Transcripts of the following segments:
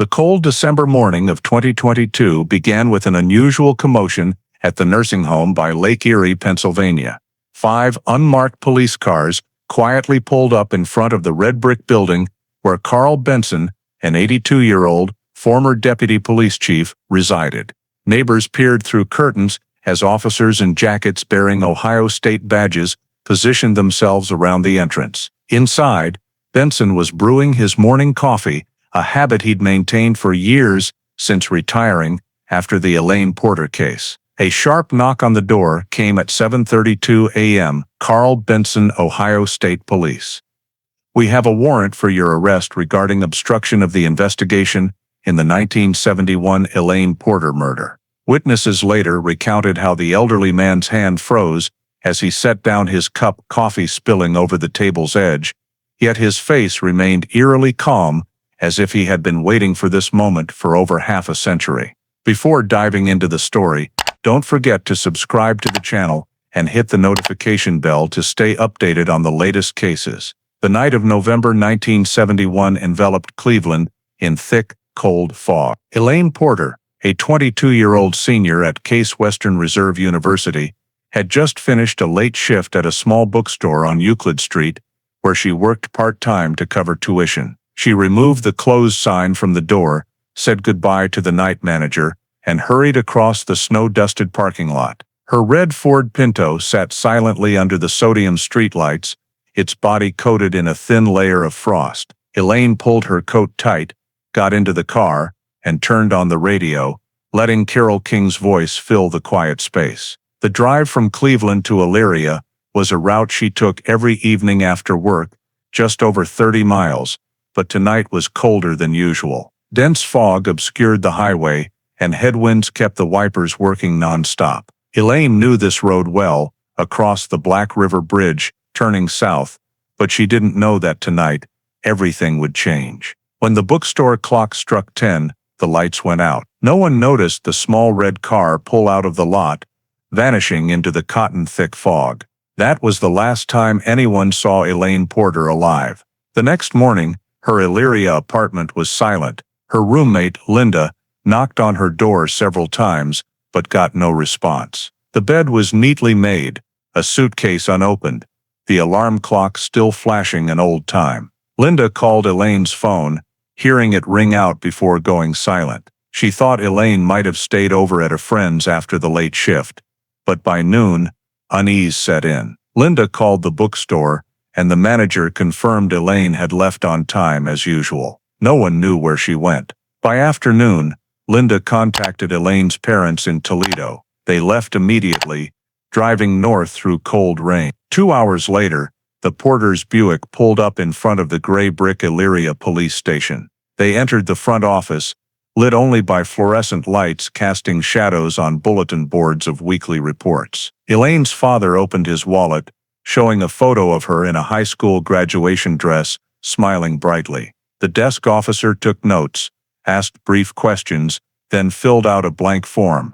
The cold December morning of 2022 began with an unusual commotion at the nursing home by Lake Erie, Pennsylvania. 5 unmarked police cars quietly pulled up in front of the red brick building where Carl Benson, an 82-year-old former deputy police chief, resided. Neighbors peered through curtains as officers in jackets bearing Ohio State badges positioned themselves around the entrance. Inside, Benson was brewing his morning coffee, a habit he'd maintained for years since retiring after the Elaine Porter case. A sharp knock on the door came at 7:32 a.m. Carl Benson, Ohio State Police. "We have a warrant for your arrest regarding obstruction of the investigation in the 1971 Elaine Porter murder." Witnesses later recounted how the elderly man's hand froze as he set down his cup, coffee spilling over the table's edge, yet his face remained eerily calm, as if he had been waiting for this moment for over half a century. Before diving into the story, don't forget to subscribe to the channel and hit the notification bell to stay updated on the latest cases. The night of November 1971 enveloped Cleveland in thick, cold fog. Elaine Porter, a 22-year-old senior at Case Western Reserve University, had just finished a late shift at a small bookstore on Euclid Street, where she worked part-time to cover tuition. She removed the closed sign from the door, said goodbye to the night manager, and hurried across the snow-dusted parking lot. Her red Ford Pinto sat silently under the sodium streetlights, its body coated in a thin layer of frost. Elaine pulled her coat tight, got into the car, and turned on the radio, letting Carole King's voice fill the quiet space. The drive from Cleveland to Elyria was a route she took every evening after work, just over 30 miles, but tonight was colder than usual. Dense fog obscured the highway, and headwinds kept the wipers working non-stop. Elaine knew this road well, across the Black River Bridge, turning south, but she didn't know that tonight, everything would change. When the bookstore clock struck 10, the lights went out. No one noticed the small red car pull out of the lot, vanishing into the cotton-thick fog. That was the last time anyone saw Elaine Porter alive. The next morning, her Elyria apartment was silent. Her roommate, Linda, knocked on her door several times, but got no response. The bed was neatly made, a suitcase unopened, the alarm clock still flashing an old time. Linda called Elaine's phone, hearing it ring out before going silent. She thought Elaine might have stayed over at a friend's after the late shift, but by noon, unease set in. Linda called the bookstore, and the manager confirmed Elaine had left on time as usual. No one knew where she went. By afternoon, Linda contacted Elaine's parents in Toledo. They left immediately, driving north through cold rain. 2 hours later, the Porters' Buick pulled up in front of the gray brick Elyria police station. They entered the front office, lit only by fluorescent lights casting shadows on bulletin boards of weekly reports. Elaine's father opened his wallet, showing a photo of her in a high school graduation dress, smiling brightly. The desk officer took notes, asked brief questions, then filled out a blank form.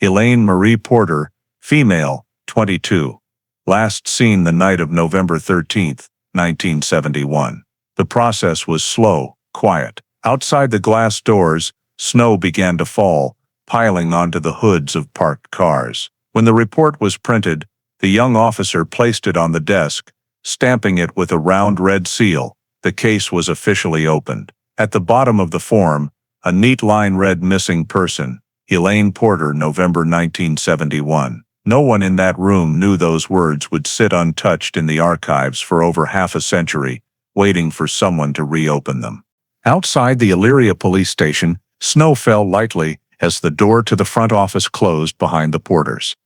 Elaine Marie Porter, female, 22. Last seen the night of November 13, 1971. The process was slow, quiet. Outside the glass doors, snow began to fall, piling onto the hoods of parked cars. When the report was printed, the young officer placed it on the desk, stamping it with a round red seal. The case was officially opened. At the bottom of the form, a neat line read "Missing Person, Elaine Porter, November 1971. No one in that room knew those words would sit untouched in the archives for over half a century, waiting for someone to reopen them. Outside the Elyria police station, snow fell lightly as the door to the front office closed behind the Porters.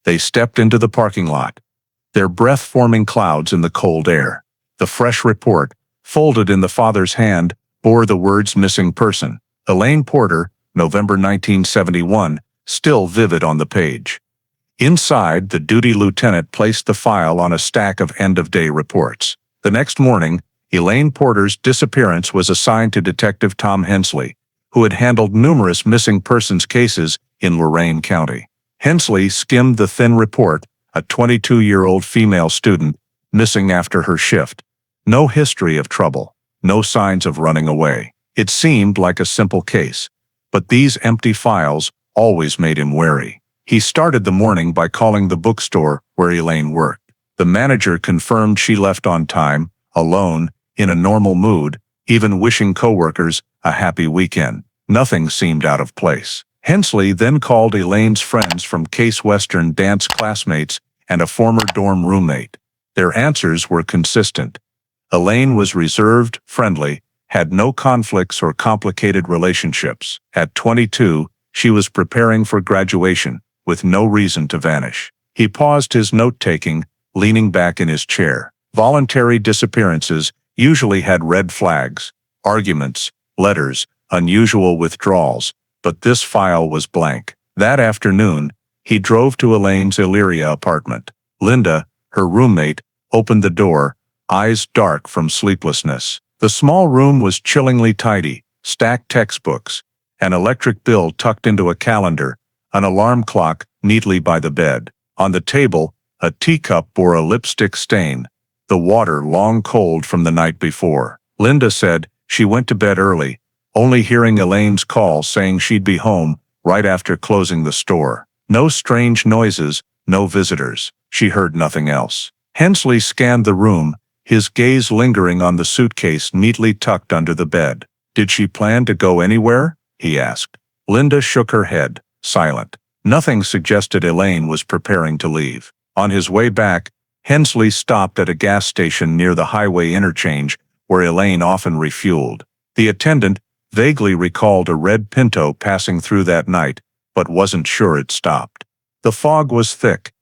They stepped into the parking lot, their breath forming clouds in the cold air. The fresh report, folded in the father's hand, bore the words "Missing Person, Elaine Porter, November 1971, still vivid on the page. Inside, the duty lieutenant placed the file on a stack of end-of-day reports. The next morning, Elaine Porter's disappearance was assigned to Detective Tom Hensley, who had handled numerous missing persons cases in Lorain County. Hensley skimmed the thin report, a 22-year-old female student, missing after her shift. No history of trouble, no signs of running away. It seemed like a simple case, but these empty files always made him wary. He started the morning by calling the bookstore where Elaine worked. The manager confirmed she left on time, alone, in a normal mood, even wishing coworkers a happy weekend. Nothing seemed out of place. Hensley then called Elaine's friends from Case Western dance classmates and a former dorm roommate. Their answers were consistent. Elaine was reserved, friendly, had no conflicts or complicated relationships. At 22, she was preparing for graduation, with no reason to vanish. He paused his note-taking, leaning back in his chair. Voluntary disappearances usually had red flags, arguments, letters, unusual withdrawals, but this file was blank. That afternoon, he drove to Elaine's Elyria apartment. Linda, her roommate, opened the door, eyes dark from sleeplessness. The small room was chillingly tidy, stacked textbooks, an electric bill tucked into a calendar, an alarm clock neatly by the bed. On the table, a teacup bore a lipstick stain, the water long cold from the night before. Linda said she went to bed early, only hearing Elaine's call saying she'd be home right after closing the store. No strange noises, no visitors. She heard nothing else. Hensley scanned the room, his gaze lingering on the suitcase neatly tucked under the bed. Did she plan to go anywhere? He asked. Linda shook her head, silent. Nothing suggested Elaine was preparing to leave. On his way back, Hensley stopped at a gas station near the highway interchange where Elaine often refueled. The attendant vaguely recalled a red Pinto passing through that night, but wasn't sure it stopped. The fog was thick.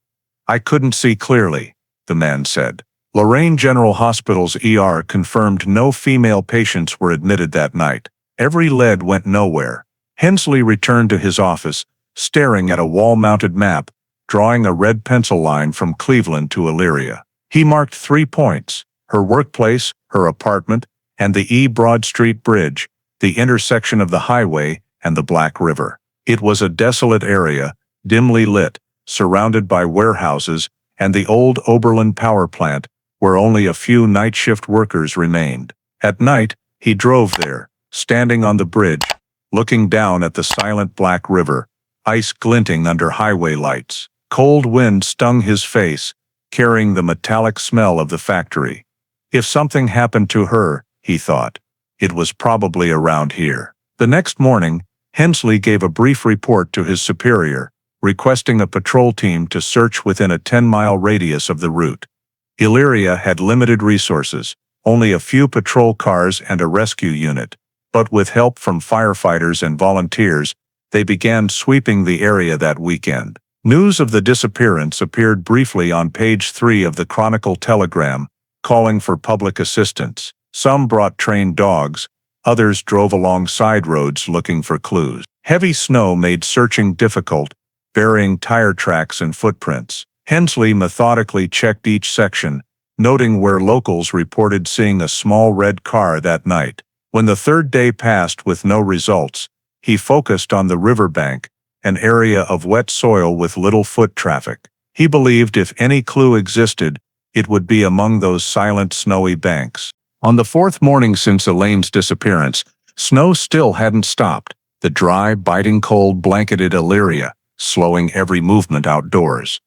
I couldn't see clearly, the man said. Lorain General Hospital's ER confirmed no female patients were admitted that night. Every lead went nowhere. Hensley returned to his office, staring at a wall-mounted map, drawing a red pencil line from Cleveland to Elyria. He marked 3 points: her workplace, her apartment, and the E. Broad Street Bridge, the intersection of the highway and the Black River. It was a desolate area, dimly lit, surrounded by warehouses and the old Oberlin power plant, where only a few night shift workers remained. At night, he drove there, standing on the bridge, looking down at the silent Black River, ice glinting under highway lights. Cold wind stung his face, carrying the metallic smell of the factory. If something happened to her, he thought, it was probably around here. The next morning, Hensley gave a brief report to his superior, requesting a patrol team to search within a 10-mile radius of the route. Elyria had limited resources, only a few patrol cars and a rescue unit, but with help from firefighters and volunteers, they began sweeping the area that weekend. News of the disappearance appeared briefly on page 3 of the Chronicle-Telegram, calling for public assistance. Some brought trained dogs, others drove along side roads looking for clues. Heavy snow made searching difficult, burying tire tracks and footprints. Hensley methodically checked each section, noting where locals reported seeing a small red car that night. When the third day passed with no results, he focused on the riverbank, an area of wet soil with little foot traffic. He believed if any clue existed, it would be among those silent snowy banks. On the fourth morning since Elaine's disappearance, snow still hadn't stopped. The dry, biting cold blanketed Elyria, slowing every movement outdoors.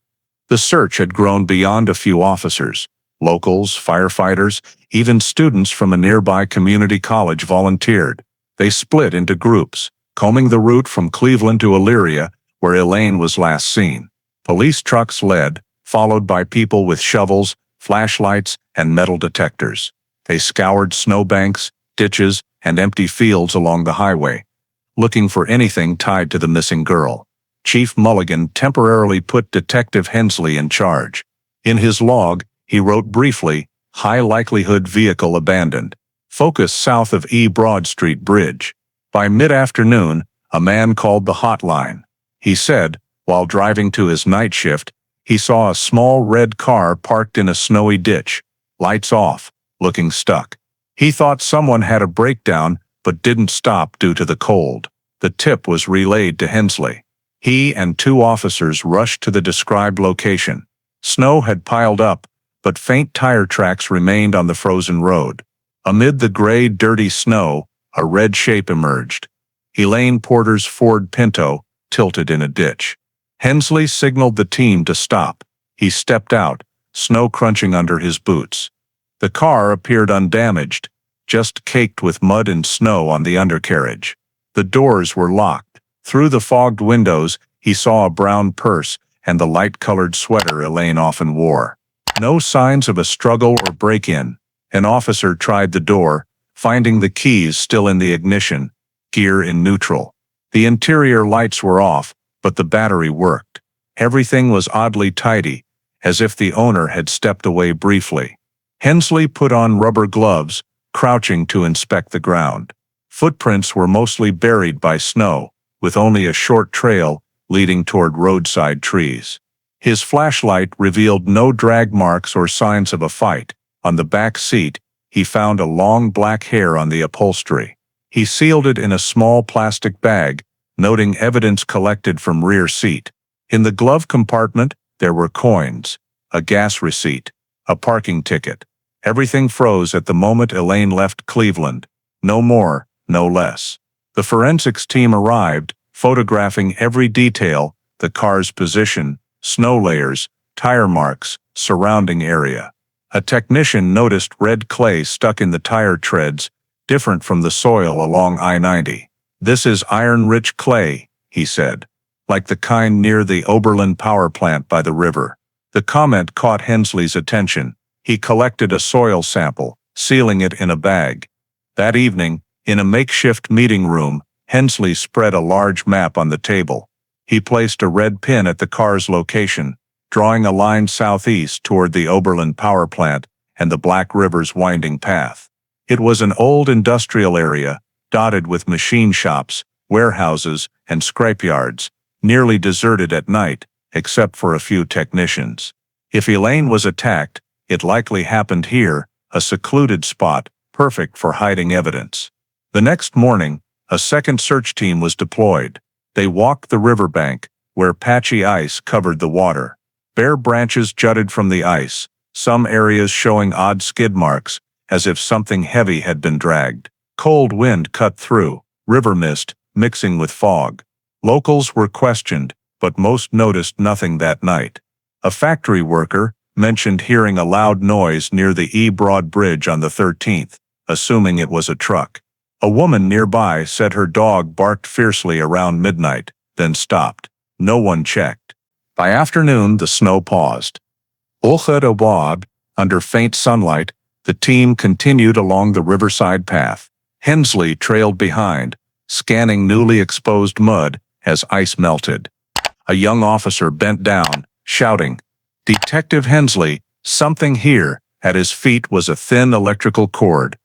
The search had grown beyond a few officers. Locals, firefighters, even students from a nearby community college volunteered. They split into groups, combing the route from Cleveland to Elyria, where Elaine was last seen. Police trucks led, followed by people with shovels, flashlights, and metal detectors. They scoured snowbanks, ditches, and empty fields along the highway, looking for anything tied to the missing girl. Chief Mulligan temporarily put Detective Hensley in charge. In his log, he wrote briefly, "High likelihood vehicle abandoned. Focus south of E. Broad Street Bridge." By mid-afternoon, a man called the hotline. He said, while driving to his night shift, he saw a small red car parked in a snowy ditch, lights off, looking stuck. He thought someone had a breakdown but didn't stop due to the cold. The tip was relayed to Hensley. He and 2 officers rushed to the described location. Snow had piled up, but faint tire tracks remained on the frozen road. Amid the gray, dirty snow, A red shape emerged. Elaine Porter's Ford Pinto, tilted in a ditch. Hensley signaled the team to stop. He stepped out, snow crunching under his boots. The car appeared undamaged, just caked with mud and snow on the undercarriage. The doors were locked. Through the fogged windows, he saw a brown purse and the light-colored sweater Elaine often wore. No signs of a struggle or break-in. An officer tried the door, finding the keys still in the ignition, gear in neutral. The interior lights were off, but the battery worked. Everything was oddly tidy, as if the owner had stepped away briefly. Hensley put on rubber gloves, crouching to inspect the ground. Footprints were mostly buried by snow, with only a short trail leading toward roadside trees. His flashlight revealed no drag marks or signs of a fight. On the back seat, he found a long black hair on the upholstery. He sealed it in a small plastic bag, noting evidence collected from rear seat. In the glove compartment, there were coins, a gas receipt, a parking ticket. Everything froze at the moment Elaine left Cleveland. No more, no less. The forensics team arrived, photographing every detail, the car's position, snow layers, tire marks, surrounding area. A technician noticed red clay stuck in the tire treads, different from the soil along I-90. "This is iron-rich clay," he said, "like the kind near the Oberlin power plant by the river." The comment caught Hensley's attention. He collected a soil sample, sealing it in a bag. That evening, in a makeshift meeting room, Hensley spread a large map on the table. He placed a red pin at the car's location, drawing a line southeast toward the Oberlin power plant and the Black River's winding path. It was an old industrial area, dotted with machine shops, warehouses, and scrapyards, nearly deserted at night, except for a few technicians. If Elaine was attacked, it likely happened here, a secluded spot, perfect for hiding evidence. The next morning, a second search team was deployed. They walked the riverbank, where patchy ice covered the water. Bare branches jutted from the ice, some areas showing odd skid marks, as if something heavy had been dragged. Cold wind cut through, river mist, mixing with fog. Locals were questioned, but most noticed nothing that night. A factory worker mentioned hearing a loud noise near the E. Broad Bridge on the 13th, assuming it was a truck. A woman nearby said her dog barked fiercely around midnight, then stopped. No one checked. By afternoon, the snow paused. Ulchad under faint sunlight, the team continued along the riverside path. Hensley trailed behind, scanning newly exposed mud as ice melted. A young officer bent down, shouting, "Detective Hensley, something here." At his feet was a thin electrical cord,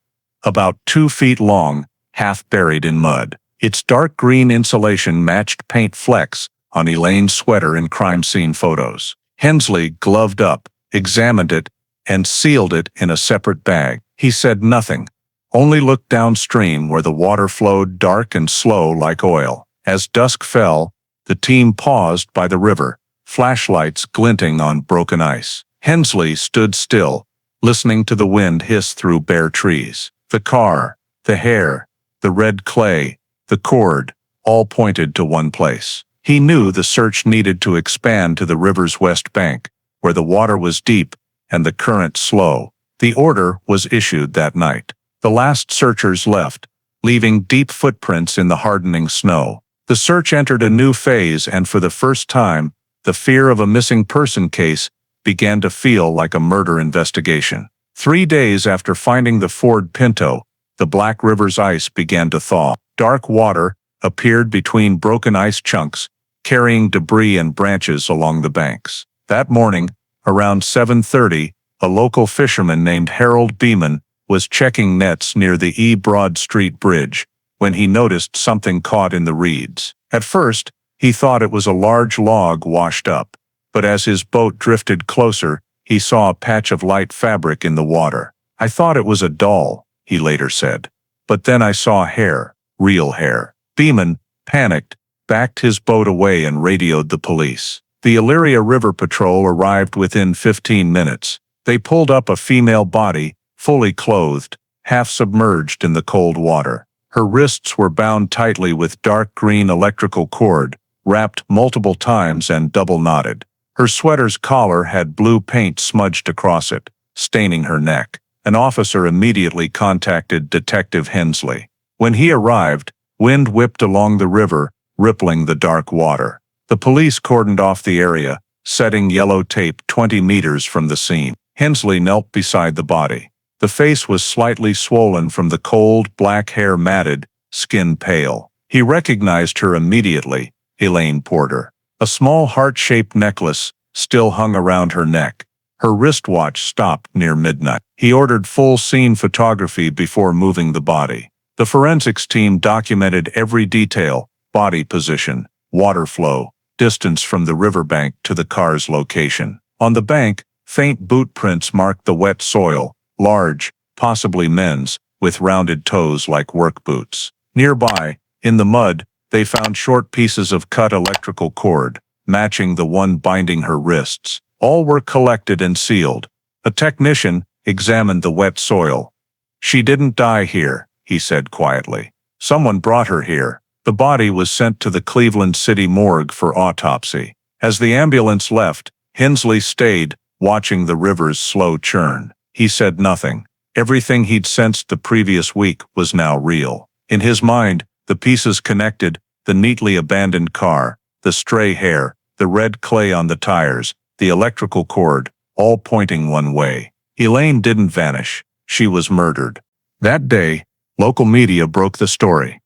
about 2 feet long, half buried in mud. Its dark green insulation matched paint flecks on Elaine's sweater in crime scene photos. Hensley gloved up, examined it, and sealed it in a separate bag. He said nothing, only looked downstream where the water flowed dark and slow like oil. As dusk fell, the team paused by the river, flashlights glinting on broken ice. Hensley stood still, listening to the wind hiss through bare trees. The car, the hair, the red clay, the cord, all pointed to one place. He knew the search needed to expand to the river's west bank, where the water was deep and the current slow. The order was issued that night. The last searchers left, leaving deep footprints in the hardening snow. The search entered a new phase, and for the first time, the fear of a missing person case began to feel like a murder investigation. 3 days after finding the Ford Pinto, the Black River's ice began to thaw. Dark water appeared between broken ice chunks, carrying debris and branches along the banks. That morning, around 7:30, a local fisherman named Harold Beeman was checking nets near the E. Broad Street Bridge when he noticed something caught in the reeds. At first, he thought it was a large log washed up, but as his boat drifted closer, he saw a patch of light fabric in the water. "I thought it was a doll," he later said. "But then I saw hair, real hair." Beeman, panicked, backed his boat away and radioed the police. The Elyria River Patrol arrived within 15 minutes. They pulled up a female body, fully clothed, half submerged in the cold water. Her wrists were bound tightly with dark green electrical cord, wrapped multiple times and double knotted. Her sweater's collar had blue paint smudged across it, staining her neck. An officer immediately contacted Detective Hensley. When he arrived, wind whipped along the river, rippling the dark water. The police cordoned off the area, setting yellow tape 20 meters from the scene. Hensley knelt beside the body. The face was slightly swollen from the cold, black hair matted, skin pale. He recognized her immediately, Elaine Porter. A small heart-shaped necklace still hung around her neck. Her wristwatch stopped near midnight. He ordered full scene photography before moving the body. The forensics team documented every detail: body position, water flow, distance from the riverbank to the car's location. On the bank, faint boot prints marked the wet soil, large, possibly men's, with rounded toes like work boots. Nearby, in the mud, they found short pieces of cut electrical cord, matching the one binding her wrists. All were collected and sealed. A technician examined the wet soil. "She didn't die here," he said quietly. "Someone brought her here." The body was sent to the Cleveland City morgue for autopsy. As the ambulance left, Hensley stayed, watching the river's slow churn. He said nothing. Everything he'd sensed the previous week was now real. In his mind, the pieces connected: the neatly abandoned car, the stray hair, the red clay on the tires, the electrical cord, all pointing one way. Elaine didn't vanish. She was murdered. That day, local media broke the story.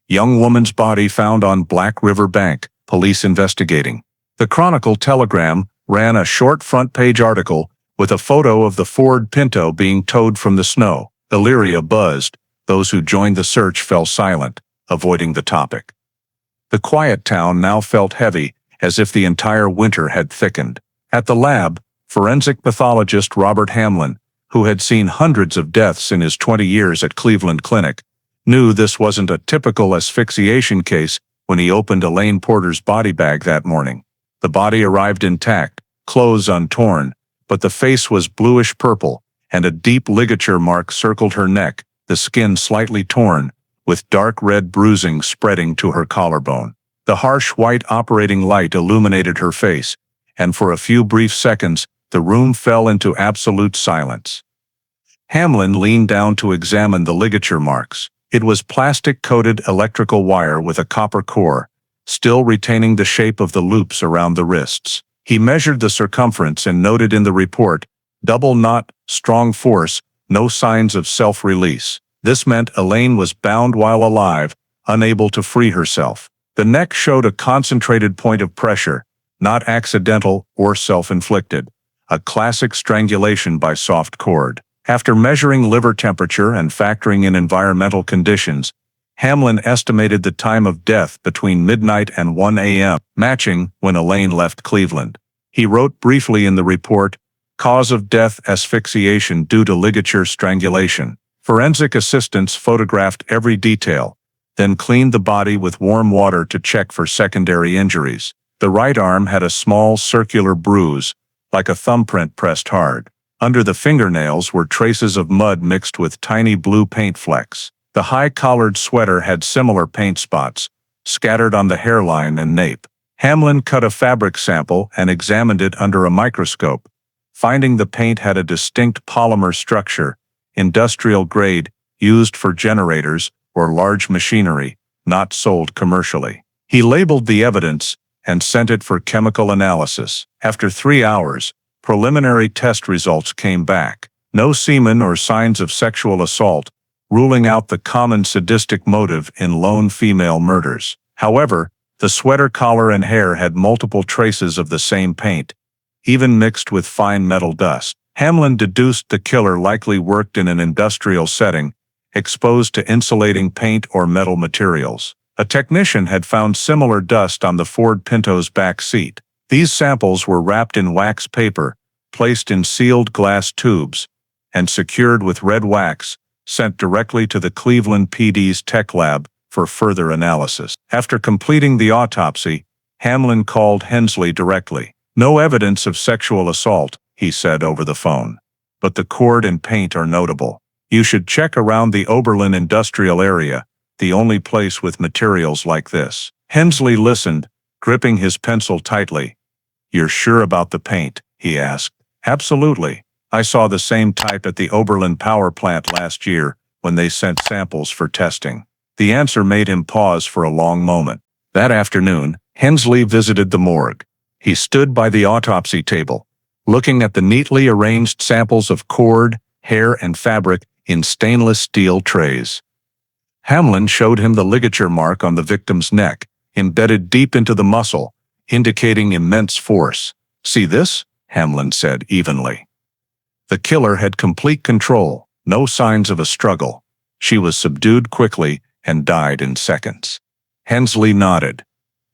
Young woman's body found on Black River bank, police investigating. The Chronicle-Telegram ran a short front-page article with a photo of the Ford Pinto being towed from the snow. Elyria buzzed. Those who joined the search fell silent, avoiding the topic. The quiet town now felt heavy, as if the entire winter had thickened. At the lab, forensic pathologist Robert Hamlin, who had seen hundreds of deaths in his 20 years at Cleveland Clinic, knew this wasn't a typical asphyxiation case when he opened Elaine Porter's body bag that morning. The body arrived intact, clothes untorn, but the face was bluish-purple, and a deep ligature mark circled her neck, the skin slightly torn, with dark red bruising spreading to her collarbone. The harsh white operating light illuminated her face, and for a few brief seconds, the room fell into absolute silence. Hamlin leaned down to examine the ligature marks. It was plastic-coated electrical wire with a copper core, still retaining the shape of the loops around the wrists. He measured the circumference and noted in the report, "Double knot, strong force, no signs of self-release." This meant Elaine was bound while alive, unable to free herself. The neck showed a concentrated point of pressure, not accidental or self-inflicted, a classic strangulation by soft cord. After measuring liver temperature and factoring in environmental conditions, Hamlin estimated the time of death between midnight and 1 a.m., matching when Elaine left Cleveland. He wrote briefly in the report, "Cause of death: asphyxiation due to ligature strangulation." Forensic assistants photographed every detail, then cleaned the body with warm water to check for secondary injuries. The right arm had a small circular bruise, like a thumbprint pressed hard. Under the fingernails were traces of mud mixed with tiny blue paint flecks. The high-collared sweater had similar paint spots, scattered on the hairline and nape. Hamlin cut a fabric sample and examined it under a microscope, finding the paint had a distinct polymer structure, industrial grade, used for generators or large machinery, not sold commercially. He labeled the evidence and sent it for chemical analysis. After 3 hours, preliminary test results came back. No semen or signs of sexual assault, ruling out the common sadistic motive in lone female murders. However, the sweater collar and hair had multiple traces of the same paint, even mixed with fine metal dust. Hamlin deduced the killer likely worked in an industrial setting, exposed to insulating paint or metal materials. A technician had found similar dust on the Ford Pinto's back seat. These samples were wrapped in wax paper, placed in sealed glass tubes, and secured with red wax, sent directly to the Cleveland PD's tech lab for further analysis. After completing the autopsy, Hamlin called Hensley directly. "No evidence of sexual assault," he said over the phone. "But the cord and paint are notable. You should check around the Oberlin industrial area, the only place with materials like this. Hensley listened, gripping his pencil tightly. "You're sure about the paint?" he asked. "Absolutely. I saw the same type at the Oberlin power plant last year when they sent samples for testing." The answer made him pause for a long moment. That afternoon, Hensley visited the morgue. He stood by the autopsy table, looking at the neatly arranged samples of cord, hair, and fabric in stainless steel trays. Hamlin showed him the ligature mark on the victim's neck, embedded deep into the muscle, indicating immense force. "See this?" Hamlin said evenly. The killer had complete control, no signs of a struggle. She was subdued quickly and died in seconds. Hensley nodded.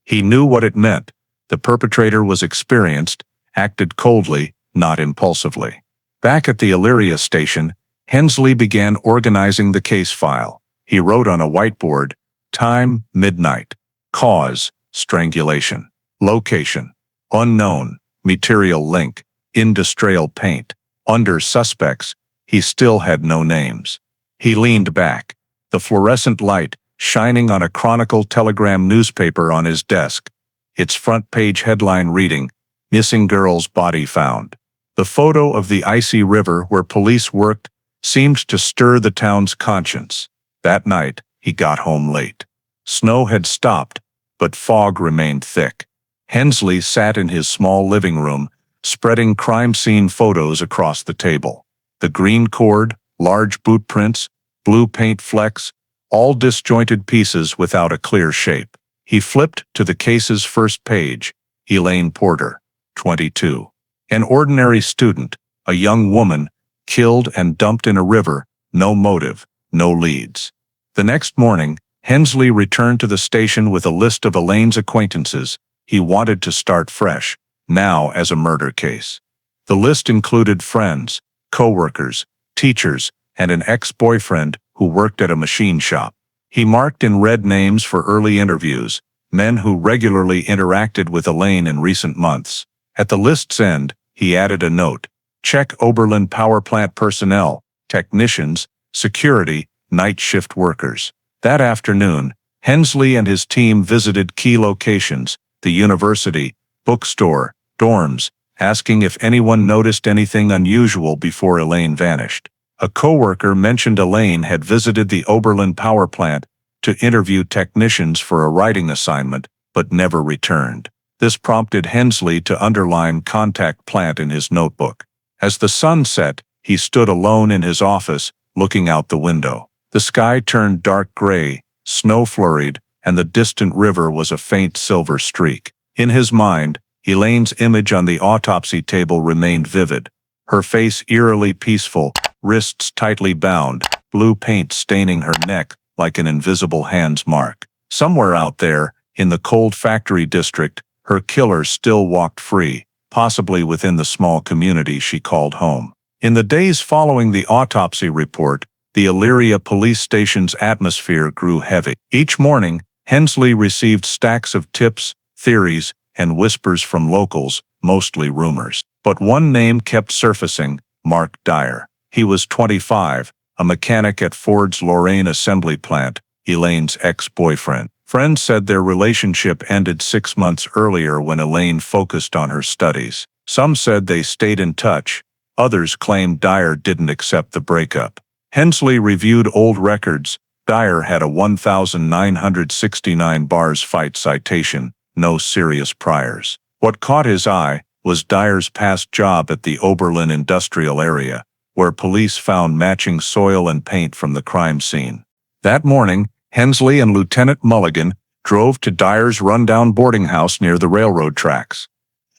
He knew what it meant. The perpetrator was experienced, acted coldly, not impulsively. Back at the Elyria station, Hensley began organizing the case file. He wrote on a whiteboard, "Time, midnight. Cause, strangulation. Location, unknown. Material link, industrial paint." Under suspects, he still had no names. He leaned back, the fluorescent light shining on a Chronicle Telegram newspaper on his desk, its front-page headline reading, "Missing Girl's Body Found." The photo of the icy river where police worked seemed to stir the town's conscience. That night, he got home late. Snow had stopped, but fog remained thick. Hensley sat in his small living room, spreading crime scene photos across the table. The green cord, large boot prints, blue paint flecks, all disjointed pieces without a clear shape. He flipped to the case's first page. Elaine Porter, 22. An ordinary student, a young woman, killed and dumped in a river, no motive, no leads. The next morning, Hensley returned to the station with a list of Elaine's acquaintances. He wanted to start fresh, now as a murder case. The list included friends, co-workers, teachers, and an ex-boyfriend who worked at a machine shop. He marked in red names for early interviews, men who regularly interacted with Elaine in recent months. At the list's end, he added a note: "Check Oberlin power plant personnel, technicians, security, night shift workers." That afternoon, Hensley and his team visited key locations, the university, bookstore, dorms, asking if anyone noticed anything unusual before Elaine vanished. A coworker mentioned Elaine had visited the Oberlin power plant to interview technicians for a writing assignment, but never returned. This prompted Hensley to underline "contact plant" in his notebook. As the sun set, he stood alone in his office, looking out the window. The sky turned dark gray, snow flurried, and the distant river was a faint silver streak. In his mind, Elaine's image on the autopsy table remained vivid. Her face eerily peaceful, wrists tightly bound, blue paint staining her neck like an invisible hand's mark. Somewhere out there, in the cold factory district, her killer still walked free, possibly within the small community she called home. In the days following the autopsy report, the Elyria police station's atmosphere grew heavy. Each morning, Hensley received stacks of tips, theories, and whispers from locals, mostly rumors. But one name kept surfacing: Mark Dyer. He was 25, a mechanic at Ford's Lorraine assembly plant, Elaine's ex-boyfriend. Friends said their relationship ended 6 months earlier when Elaine focused on her studies. Some said they stayed in touch. Others claimed Dyer didn't accept the breakup. Hensley reviewed old records. Dyer had a 1,969 bars fight citation, no serious priors. What caught his eye was Dyer's past job at the Oberlin industrial area, where police found matching soil and paint from the crime scene. That morning, Hensley and Lieutenant Mulligan drove to Dyer's rundown boarding house near the railroad tracks.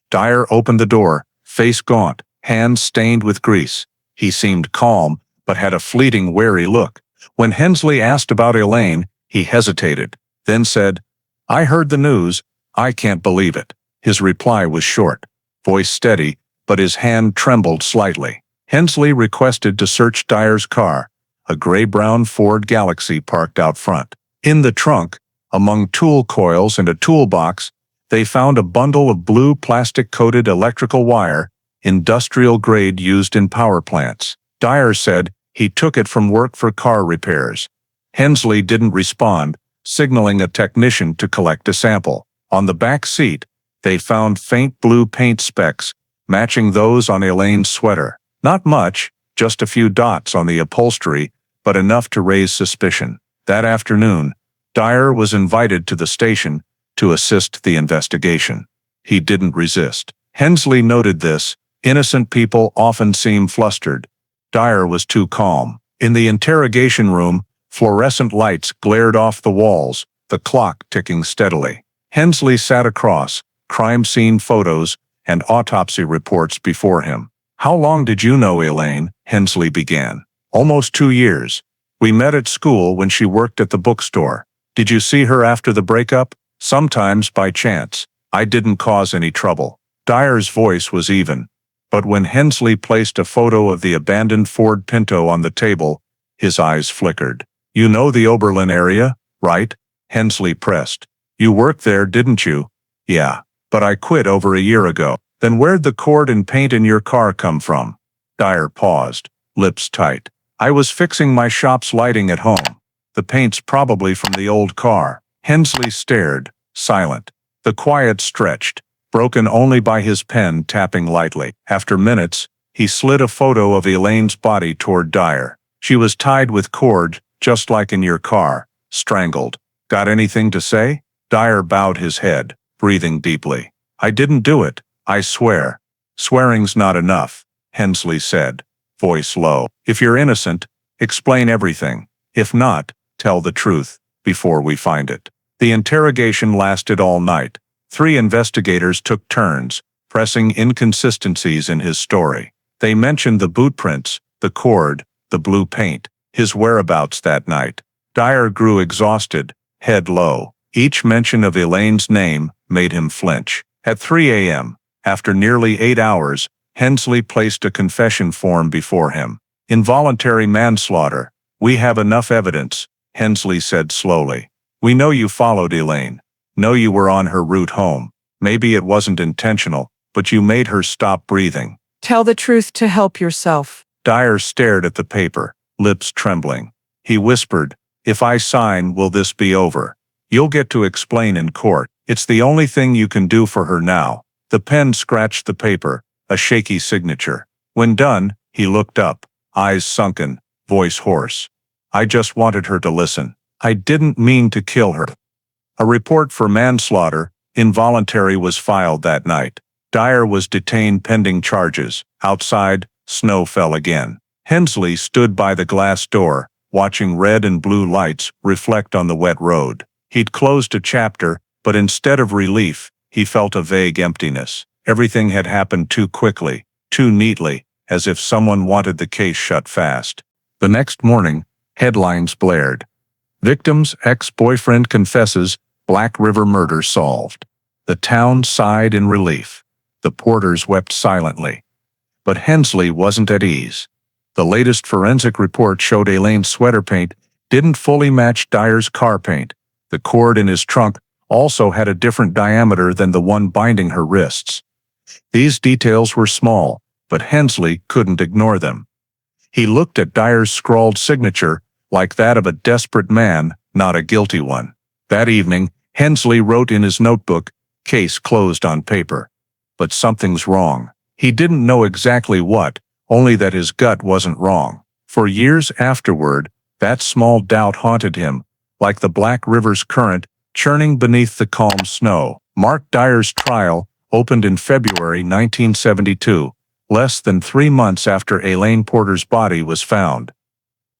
Dyer opened the door, face gaunt, hands stained with grease. He seemed calm, but had a fleeting, wary look. When Hensley asked about Elaine, he hesitated, then said, "I heard the news. I can't believe it." His reply was short, voice steady, but his hand trembled slightly. Hensley requested to search Dyer's car, a gray-brown Ford Galaxy parked out front. In the trunk, among tool coils and a toolbox, they found a bundle of blue plastic-coated electrical wire, industrial grade used in power plants. Dyer said he took it from work for car repairs. Hensley didn't respond, signaling a technician to collect a sample. On the back seat, they found faint blue paint specks, matching those on Elaine's sweater. Not much, just a few dots on the upholstery, but enough to raise suspicion. That afternoon, Dyer was invited to the station to assist the investigation. He didn't resist. Hensley noted this. Innocent people often seem flustered. Dyer was too calm. In the interrogation room, fluorescent lights glared off the walls, the clock ticking steadily. Hensley sat across, crime scene photos and autopsy reports before him. "How long did you know Elaine?" Hensley began. "Almost 2 years. We met at school when she worked at the bookstore. Did you see her after the breakup?" "Sometimes by chance. I didn't cause any trouble." Dyer's voice was even. But when Hensley placed a photo of the abandoned Ford Pinto on the table, his eyes flickered. "You know the Oberlin area, right?" Hensley pressed. "You worked there, didn't you?" "Yeah. But I quit over a year ago." "Then where'd the cord and paint in your car come from?" Dyer paused, lips tight. "I was fixing my shop's lighting at home. The paint's probably from the old car." Hensley stared, silent. The quiet stretched, broken only by his pen tapping lightly. After minutes, he slid a photo of Elaine's body toward Dyer. "She was tied with cord, just like in your car, strangled. Got anything to say?" Dyer bowed his head, breathing deeply. "I didn't do it, I swear." "Swearing's not enough," Hensley said, voice low. "If you're innocent, explain everything. If not, tell the truth, before we find it." The interrogation lasted all night. 3 investigators took turns, pressing inconsistencies in his story. They mentioned the boot prints, the cord, the blue paint, his whereabouts that night. Dyer grew exhausted, head low. Each mention of Elaine's name made him flinch. At 3 a.m., after nearly 8 hours, Hensley placed a confession form before him. "Involuntary manslaughter. We have enough evidence," Hensley said slowly. "We know you followed Elaine. Know you were on her route home. Maybe it wasn't intentional, but you made her stop breathing. Tell the truth to help yourself." Dyer stared at the paper, lips trembling. He whispered, "If I sign, will this be over? You'll get to explain in court. It's the only thing you can do for her now." The pen scratched the paper, a shaky signature. When done, he looked up, eyes sunken, voice hoarse. "I just wanted her to listen. I didn't mean to kill her." A report for manslaughter, involuntary, was filed that night. Dyer was detained pending charges. Outside, snow fell again. Hensley stood by the glass door, watching red and blue lights reflect on the wet road. He'd closed a chapter, but instead of relief, he felt a vague emptiness. Everything had happened too quickly, too neatly, as if someone wanted the case shut fast. The next morning, headlines blared. "Victim's ex-boyfriend confesses, Black River murder solved." The town sighed in relief. The Porters wept silently. But Hensley wasn't at ease. The latest forensic report showed Elaine's sweater paint didn't fully match Dyer's car paint. The cord in his trunk also had a different diameter than the one binding her wrists. These details were small, but Hensley couldn't ignore them. He looked at Dyer's scrawled signature, like that of a desperate man, not a guilty one. That evening, Hensley wrote in his notebook, "Case closed on paper." But something's wrong. He didn't know exactly what, only that his gut wasn't wrong. For years afterward, that small doubt haunted him, like the Black River's current, churning beneath the calm snow. Mark Dyer's trial opened in February 1972, less than 3 months after Elaine Porter's body was found.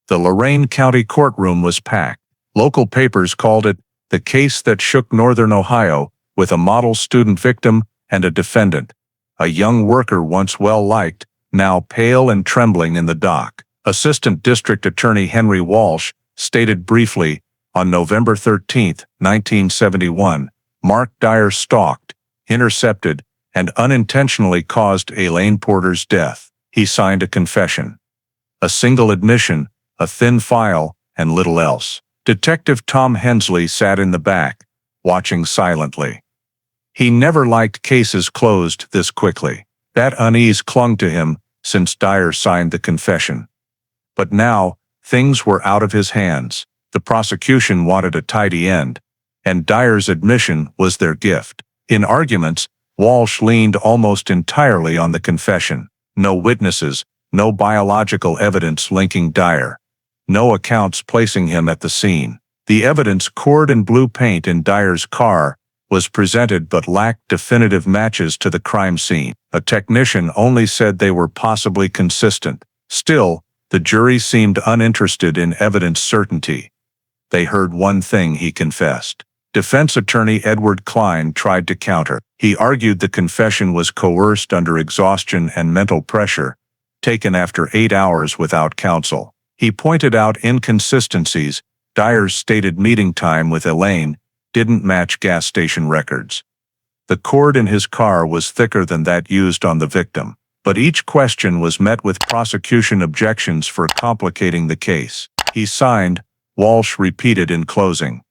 The Lorain County courtroom was packed. Local papers called it the case that shook northern Ohio, with a model student victim and a defendant. A young worker once well-liked, now pale and trembling in the dock. Assistant District Attorney Henry Walsh stated briefly, on November 13, 1971, Mark Dyer stalked, intercepted, and unintentionally caused Elaine Porter's death. He signed a confession. A single admission, a thin file, and little else. Detective Tom Hensley sat in the back, watching silently. He never liked cases closed this quickly. That unease clung to him since Dyer signed the confession. But now, things were out of his hands. The prosecution wanted a tidy end, and Dyer's admission was their gift. In arguments, Walsh leaned almost entirely on the confession. No witnesses, no biological evidence linking Dyer. No accounts placing him at the scene. The evidence, cord and blue paint in Dyer's car, was presented but lacked definitive matches to the crime scene. A technician only said they were possibly consistent. Still, the jury seemed uninterested in evidence certainty. They heard one thing: he confessed. Defense attorney Edward Klein tried to counter. He argued the confession was coerced under exhaustion and mental pressure, taken after 8 hours without counsel. He pointed out inconsistencies. Dyer's stated meeting time with Elaine didn't match gas station records. The cord in his car was thicker than that used on the victim. But each question was met with prosecution objections for complicating the case. He signed, Walsh repeated in closing.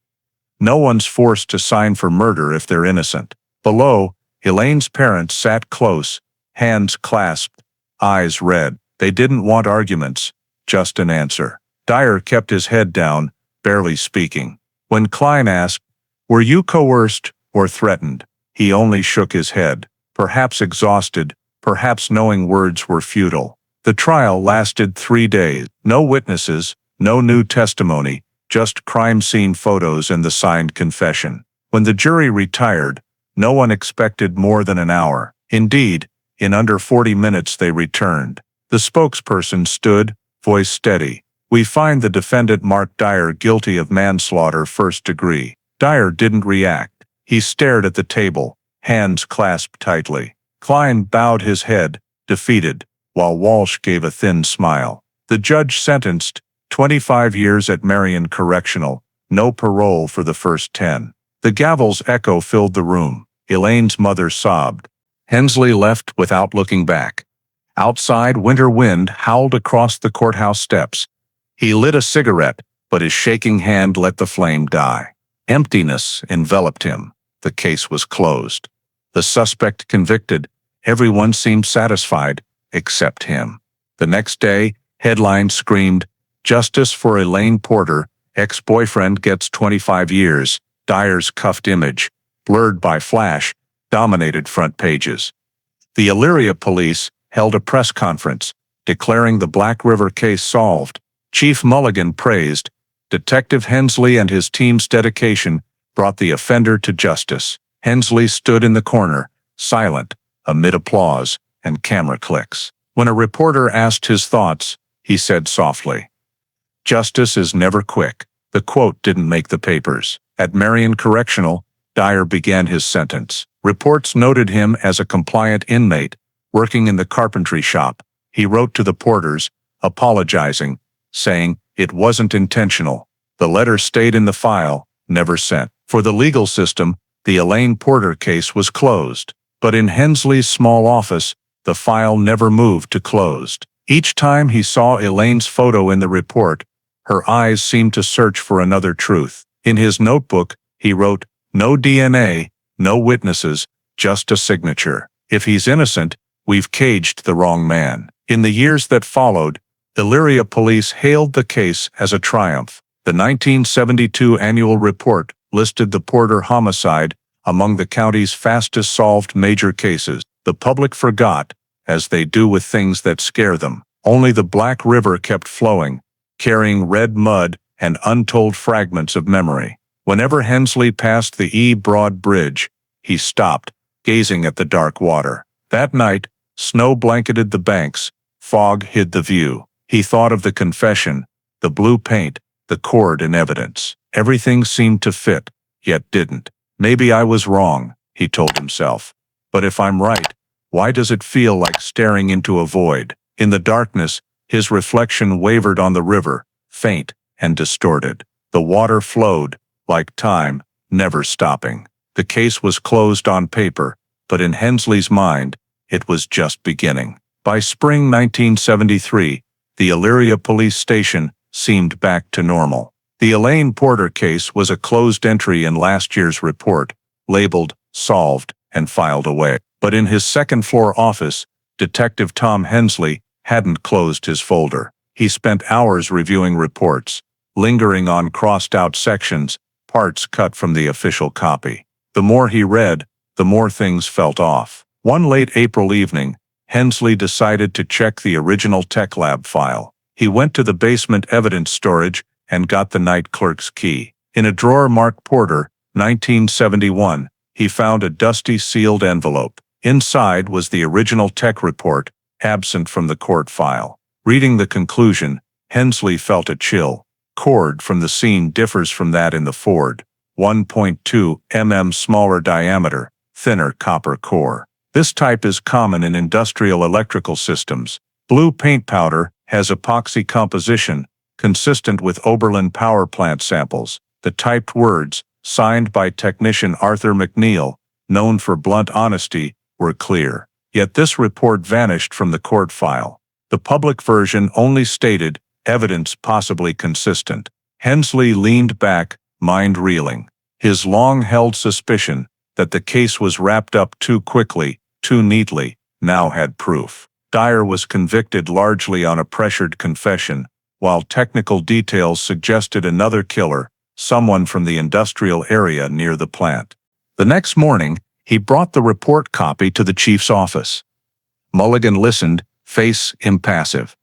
No one's forced to sign for murder if they're innocent. Below, Elaine's parents sat close, hands clasped, eyes red. They didn't want arguments, just an answer. Dyer kept his head down, barely speaking. When Klein asked, "Were you coerced or threatened?" he only shook his head, perhaps exhausted, perhaps knowing words were futile. The trial lasted 3 days. No witnesses, no new testimony, just crime scene photos and the signed confession. When the jury retired, no one expected more than an hour. Indeed, in under 40 minutes they returned. The spokesperson stood, voice steady. "We find the defendant Mark Dyer guilty of manslaughter first degree." Dyer didn't react. He stared at the table, hands clasped tightly. Klein bowed his head, defeated, while Walsh gave a thin smile. The judge sentenced 25 years at Marion Correctional, no parole for the first 10. The gavel's echo filled the room. Elaine's mother sobbed. Hensley left without looking back. Outside, winter wind howled across the courthouse steps. He lit a cigarette, but his shaking hand let the flame die. Emptiness enveloped him. The case was closed. The suspect convicted. Everyone seemed satisfied, except him. The next day, headlines screamed, "Justice for Elaine Porter, ex-boyfriend gets 25 years." Dyer's cuffed image, blurred by flash, dominated front pages. The Elyria police held a press conference, declaring the Black River case solved. Chief Mulligan praised. Detective Hensley and his team's dedication brought the offender to justice. Hensley stood in the corner, silent, amid applause and camera clicks. When a reporter asked his thoughts, he said softly, "Justice is never quick." The quote didn't make the papers. At Marion Correctional, Dyer began his sentence. Reports noted him as a compliant inmate, working in the carpentry shop. He wrote to the Porters, apologizing, saying, "It wasn't intentional." The letter stayed in the file, never sent. For the legal system, the Elaine Porter case was closed. But in Hensley's small office, the file never moved to closed. Each time he saw Elaine's photo in the report, her eyes seemed to search for another truth. In his notebook, he wrote, "No DNA, no witnesses, just a signature. If he's innocent, we've caged the wrong man." In the years that followed, Elyria police hailed the case as a triumph. The 1972 annual report listed the Porter homicide among the county's fastest solved major cases. The public forgot, as they do with things that scare them. Only the Black River kept flowing, carrying red mud and untold fragments of memory. Whenever Hensley passed the E. Broad Bridge, he stopped, gazing at the dark water. That night, snow blanketed the banks, fog hid the view. He thought of the confession, the blue paint, the cord and evidence. Everything seemed to fit, yet didn't. "Maybe I was wrong," he told himself. "But if I'm right, why does it feel like staring into a void?" In the darkness, his reflection wavered on the river, faint and distorted. The water flowed, like time, never stopping. The case was closed on paper, but in Hensley's mind, it was just beginning. By spring 1973, the Elyria police station seemed back to normal. The Elaine Porter case was a closed entry in last year's report, labeled, solved, and filed away. But in his second-floor office, Detective Tom Hensley hadn't closed his folder. He spent hours reviewing reports, lingering on crossed-out sections, parts cut from the official copy. The more he read, the more things felt off. One late April evening, Hensley decided to check the original tech lab file. He went to the basement evidence storage and got the night clerk's key. In a drawer marked Porter, 1971, he found a dusty sealed envelope. Inside was the original tech report, absent from the court file. Reading the conclusion, Hensley felt a chill. Cord from the scene differs from that in the Ford. 1.2 mm smaller diameter, thinner copper core. This type is common in industrial electrical systems. Blue paint powder has epoxy composition, consistent with Oberlin power plant samples. The typed words, signed by technician Arthur McNeil, known for blunt honesty, were clear. Yet this report vanished from the court file. The public version only stated, evidence possibly consistent. Hensley leaned back, mind reeling. His long-held suspicion that the case was wrapped up too quickly, too neatly, now had proof. Dyer was convicted largely on a pressured confession, while technical details suggested another killer, someone from the industrial area near the plant. The next morning, he brought the report copy to the chief's office. Mulligan listened, face impassive.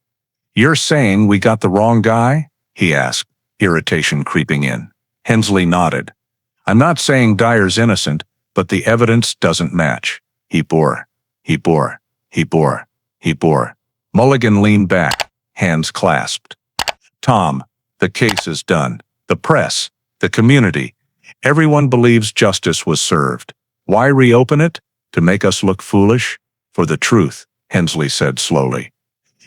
"You're saying we got the wrong guy?" he asked, irritation creeping in. Hensley nodded. "I'm not saying Dyer's innocent, but the evidence doesn't match. He bore. Mulligan leaned back, hands clasped. "Tom, the case is done. The press, the community, everyone believes justice was served. Why reopen it? To make us look foolish? For the truth," Hensley said slowly.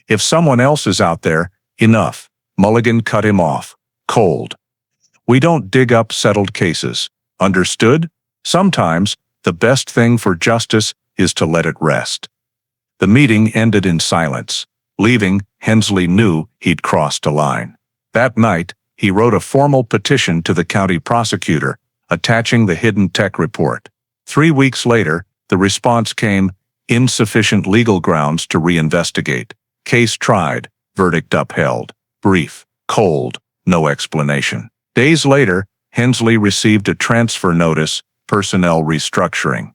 "If someone else is out there, enough." Mulligan cut him off, cold. "We don't dig up settled cases. Understood? Sometimes, the best thing for justice is to let it rest." The meeting ended in silence. Leaving, Hensley knew he'd crossed a line. That night, he wrote a formal petition to the county prosecutor, attaching the hidden tech report. 3 weeks later, the response came, insufficient legal grounds to reinvestigate. Case tried, verdict upheld. Brief, cold, no explanation. Days later, Hensley received a transfer notice, personnel restructuring.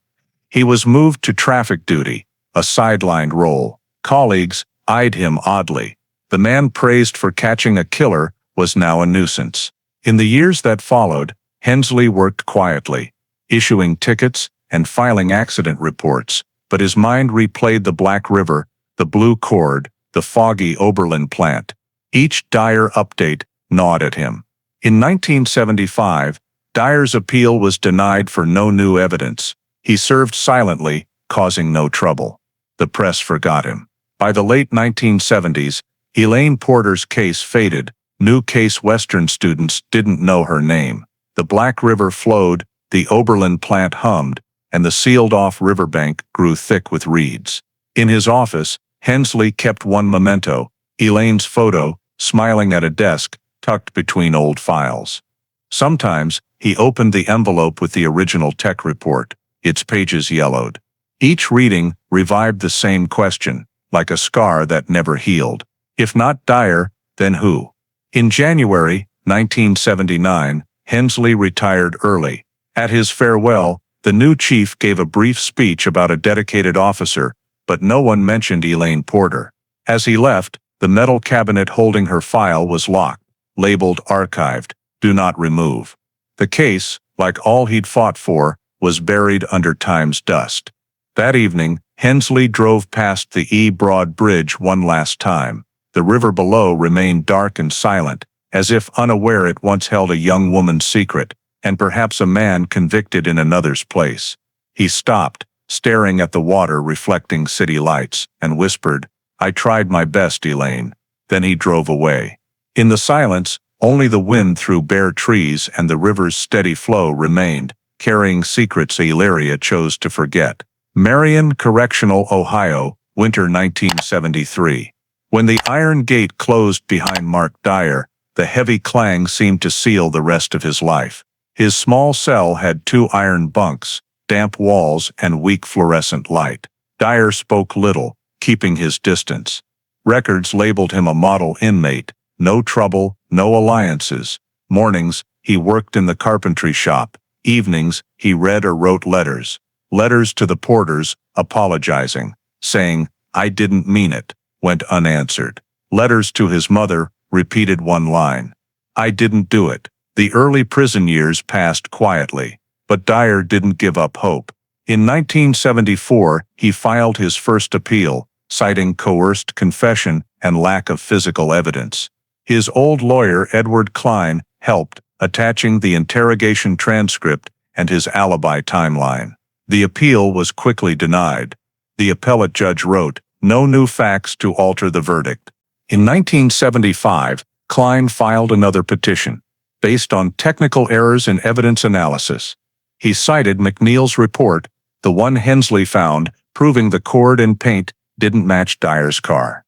He was moved to traffic duty, a sidelined role. Colleagues eyed him oddly. The man praised for catching a killer was now a nuisance. In the years that followed, Hensley worked quietly, issuing tickets and filing accident reports, but his mind replayed the Black River, the Blue Cord, the foggy Oberlin plant. Each Dyer update gnawed at him. In 1975, Dyer's appeal was denied for no new evidence. He served silently, causing no trouble. The press forgot him. By the late 1970s, Elaine Porter's case faded. New Case Western students didn't know her name. The Black River flowed, the Oberlin plant hummed, and the sealed-off riverbank grew thick with reeds. In his office, Hensley kept one memento, Elaine's photo, smiling at a desk, tucked between old files. Sometimes, he opened the envelope with the original tech report, its pages yellowed. Each reading revived the same question, like a scar that never healed. If not Dyer, then who? In January 1979, Hensley retired early. At his farewell, the new chief gave a brief speech about a dedicated officer, but no one mentioned Elaine Porter. As he left, the metal cabinet holding her file was locked, labeled archived, do not remove. The case, like all he'd fought for, was buried under time's dust. That evening, Hensley drove past the E. Broad Bridge one last time. The river below remained dark and silent, as if unaware it once held a young woman's secret, and perhaps a man convicted in another's place. He stopped, staring at the water reflecting city lights, and whispered, "I tried my best, Elaine." Then he drove away. In the silence, only the wind through bare trees and the river's steady flow remained, carrying secrets Elyria chose to forget. Marion Correctional, Ohio, winter 1973. When the iron gate closed behind Mark Dyer, the heavy clang seemed to seal the rest of his life. His small cell had 2 iron bunks, damp walls, and weak fluorescent light. Dyer spoke little, keeping his distance. Records labeled him a model inmate, No trouble, no alliances. Mornings, he worked in the carpentry shop. Evenings, he read or wrote letters. Letters to the Porters, apologizing, saying, "I didn't mean it," went unanswered. Letters to his mother repeated one line, "I didn't do it." The early prison years passed quietly, but Dyer didn't give up hope. In 1974, he filed his first appeal, citing coerced confession and lack of physical evidence. His old lawyer, Edward Klein, helped, attaching the interrogation transcript and his alibi timeline. The appeal was quickly denied. The appellate judge wrote, "No new facts to alter the verdict." In 1975, Klein filed another petition, based on technical errors in evidence analysis. He cited McNeil's report, the one Hensley found, proving the cord and paint didn't match Dyer's car.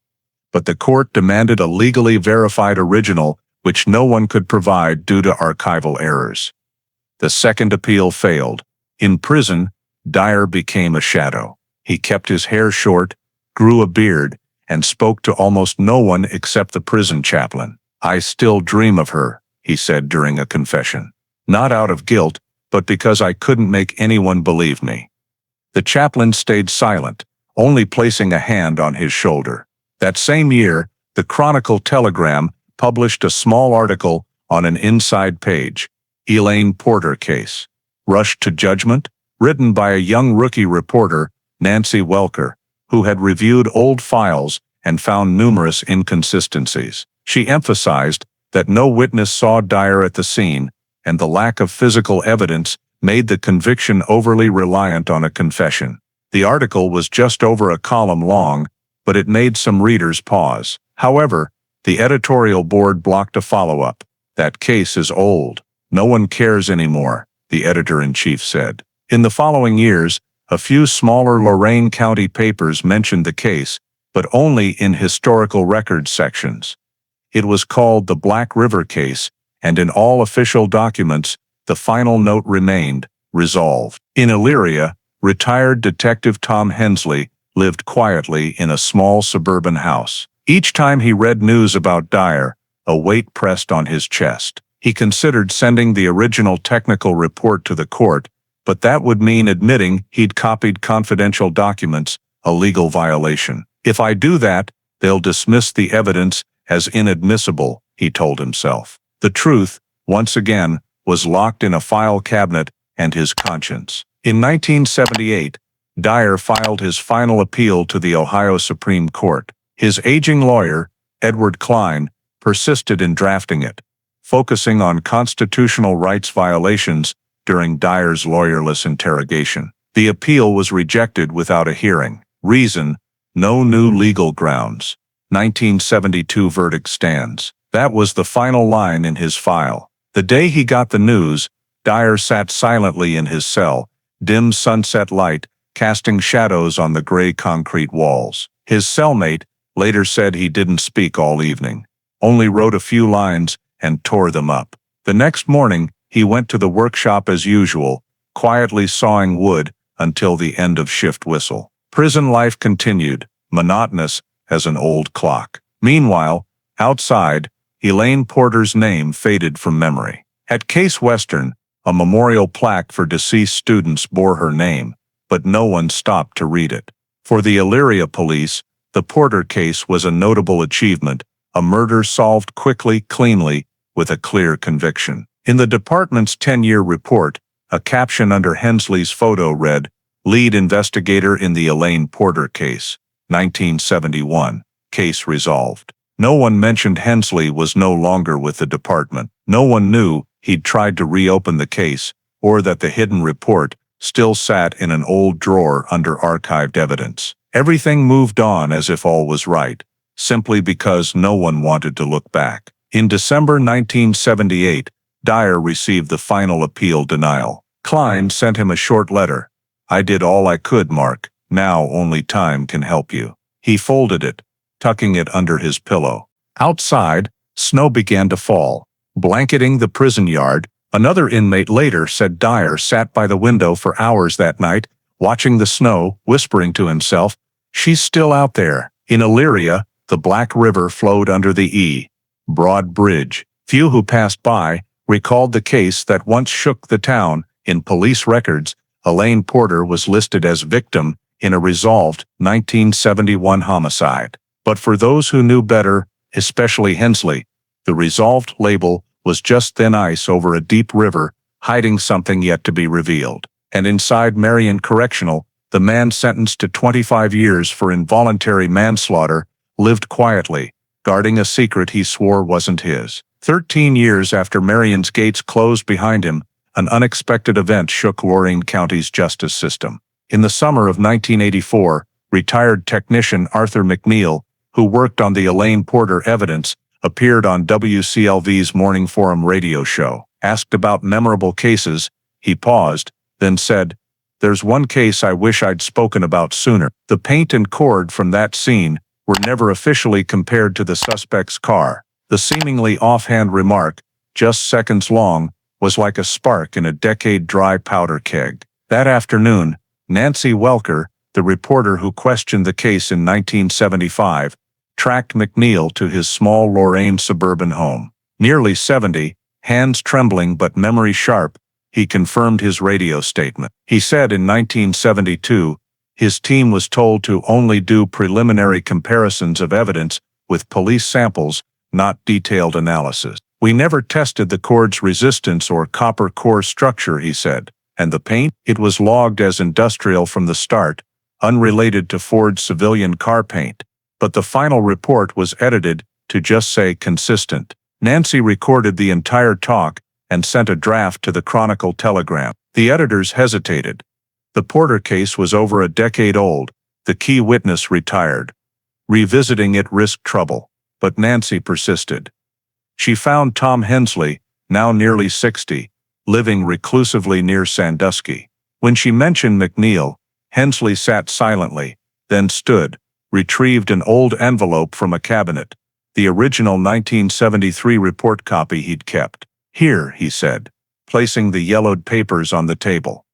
But the court demanded a legally verified original, which no one could provide due to archival errors. The second appeal failed. In prison, Dyer became a shadow. He kept his hair short, grew a beard, and spoke to almost no one except the prison chaplain. "I still dream of her," he said during a confession. "Not out of guilt, but because I couldn't make anyone believe me." The chaplain stayed silent, only placing a hand on his shoulder. That same year, the Chronicle-Telegram published a small article on an inside page, Elaine Porter case. Rushed to judgment, written by a young rookie reporter, Nancy Welker, who had reviewed old files and found numerous inconsistencies. She emphasized that no witness saw Dyer at the scene, and the lack of physical evidence made the conviction overly reliant on a confession. The article was just over a column long, but it made some readers pause. However, the editorial board blocked a follow-up. "That case is old. No one cares anymore," the editor-in-chief said. In the following years, a few smaller Lorain County papers mentioned the case, but only in historical records sections. It was called the Black River case, and in all official documents, the final note remained, "Resolved." In Elyria, retired Detective Tom Hensley lived quietly in a small suburban house. Each time he read news about Dyer, a weight pressed on his chest. He considered sending the original technical report to the court, but that would mean admitting he'd copied confidential documents, a legal violation. "If I do that, they'll dismiss the evidence as inadmissible," he told himself. The truth, once again, was locked in a file cabinet and his conscience. In 1978, Dyer filed his final appeal to the Ohio Supreme Court. His aging lawyer, Edward Klein, persisted in drafting it, focusing on constitutional rights violations during Dyer's lawyerless interrogation. The appeal was rejected without a hearing. Reason: no new legal grounds. 1972 verdict stands. That was the final line in his file. The day he got the news, Dyer sat silently in his cell, dim sunset light casting shadows on the gray concrete walls. His cellmate later said he didn't speak all evening, only wrote a few lines and tore them up. The next morning, he went to the workshop as usual, quietly sawing wood until the end of shift whistle. Prison life continued, monotonous as an old clock. Meanwhile, outside, Elaine Porter's name faded from memory. At Case Western, a memorial plaque for deceased students bore her name, but no one stopped to read it. For the Elyria police, the Porter case was a notable achievement, a murder solved quickly, cleanly, with a clear conviction. In the department's 10-year report, a caption under Hensley's photo read, "Lead investigator in the Elaine Porter case, 1971, case resolved." No one mentioned Hensley was no longer with the department. No one knew he'd tried to reopen the case, or that the hidden report still sat in an old drawer under archived evidence. Everything moved on as if all was right, simply because no one wanted to look back. In December 1978, Dyer received the final appeal denial. Klein sent him a short letter. "I did all I could, Mark. Now only time can help you." He folded it, tucking it under his pillow. Outside, snow began to fall, blanketing the prison yard. Another inmate later said Dyer sat by the window for hours that night, watching the snow, whispering to himself, "She's still out there." In Elyria, the Black River flowed under the Broad Bridge. Few who passed by recalled the case that once shook the town. In police records, Elaine Porter was listed as victim in a resolved 1971 homicide. But for those who knew better, especially Hensley, the resolved label was just thin ice over a deep river, hiding something yet to be revealed. And inside Marion Correctional, the man sentenced to 25 years for involuntary manslaughter lived quietly, guarding a secret he swore wasn't his. 13 years after Marion's gates closed behind him, an unexpected event shook Lorain County's justice system. In the summer of 1984, retired technician Arthur McNeil, who worked on the Elaine Porter evidence, appeared on WCLV's Morning Forum radio show. Asked about memorable cases, he paused, then said, "There's one case I wish I'd spoken about sooner." The paint and cord from that scene were never officially compared to the suspect's car. The seemingly offhand remark, just seconds long, was like a spark in a decade-dry powder keg. That afternoon, Nancy Welker, the reporter who questioned the case in 1975, tracked McNeil to his small Lorain suburban home. Nearly 70, hands trembling but memory sharp, he confirmed his radio statement. He said in 1972, his team was told to only do preliminary comparisons of evidence with police samples, not detailed analysis. "We never tested the cord's resistance or copper core structure," he said. "And the paint? It was logged as industrial from the start, unrelated to Ford's civilian car paint. But the final report was edited to just say consistent." Nancy recorded the entire talk and sent a draft to the Chronicle-Telegram. The editors hesitated. The Porter case was over a decade old. The key witness retired. Revisiting it risked trouble. But Nancy persisted. She found Tom Hensley, now nearly 60, living reclusively near Sandusky. When she mentioned McNeil, Hensley sat silently, then stood, retrieved an old envelope from a cabinet, the original 1973 report copy he'd kept. "Here," he said, placing the yellowed papers on the table.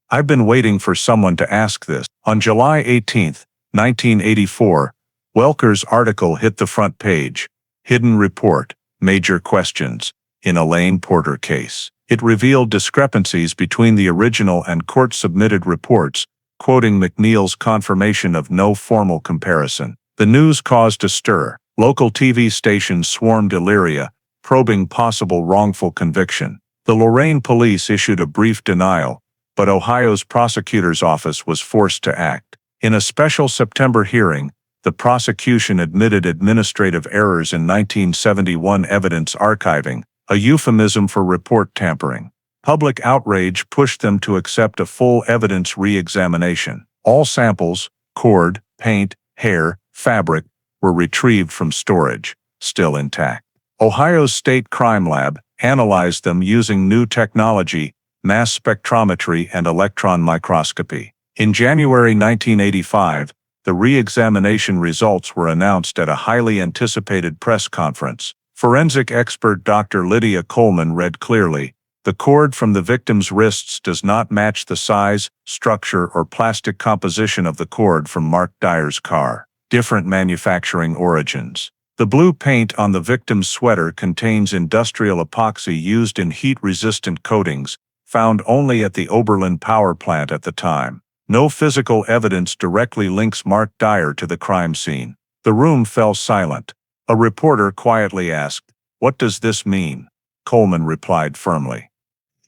"I've been waiting for someone to ask this." On July 18, 1984, Welker's article hit the front page. Hidden report, major questions, in Elaine Porter case. It revealed discrepancies between the original and court-submitted reports, quoting McNeil's confirmation of no formal comparison. The news caused a stir. Local TV stations swarmed Elyria, probing possible wrongful conviction. The Lorain police issued a brief denial, but Ohio's prosecutor's office was forced to act. In a special September hearing, the prosecution admitted administrative errors in 1971 evidence archiving, a euphemism for report tampering. Public outrage pushed them to accept a full evidence re-examination. All samples, cord, paint, hair, fabric, were retrieved from storage, still intact. Ohio's State Crime Lab analyzed them using new technology, mass spectrometry and electron microscopy. In January 1985, the re-examination results were announced at a highly anticipated press conference. Forensic expert Dr. Lydia Coleman read clearly, "The cord from the victim's wrists does not match the size, structure, or plastic composition of the cord from Mark Dyer's car. Different manufacturing origins. The blue paint on the victim's sweater contains industrial epoxy used in heat-resistant coatings, found only at the Oberlin power plant at the time. No physical evidence directly links Mark Dyer to the crime scene." The room fell silent. A reporter quietly asked, "What does this mean?" Coleman replied firmly,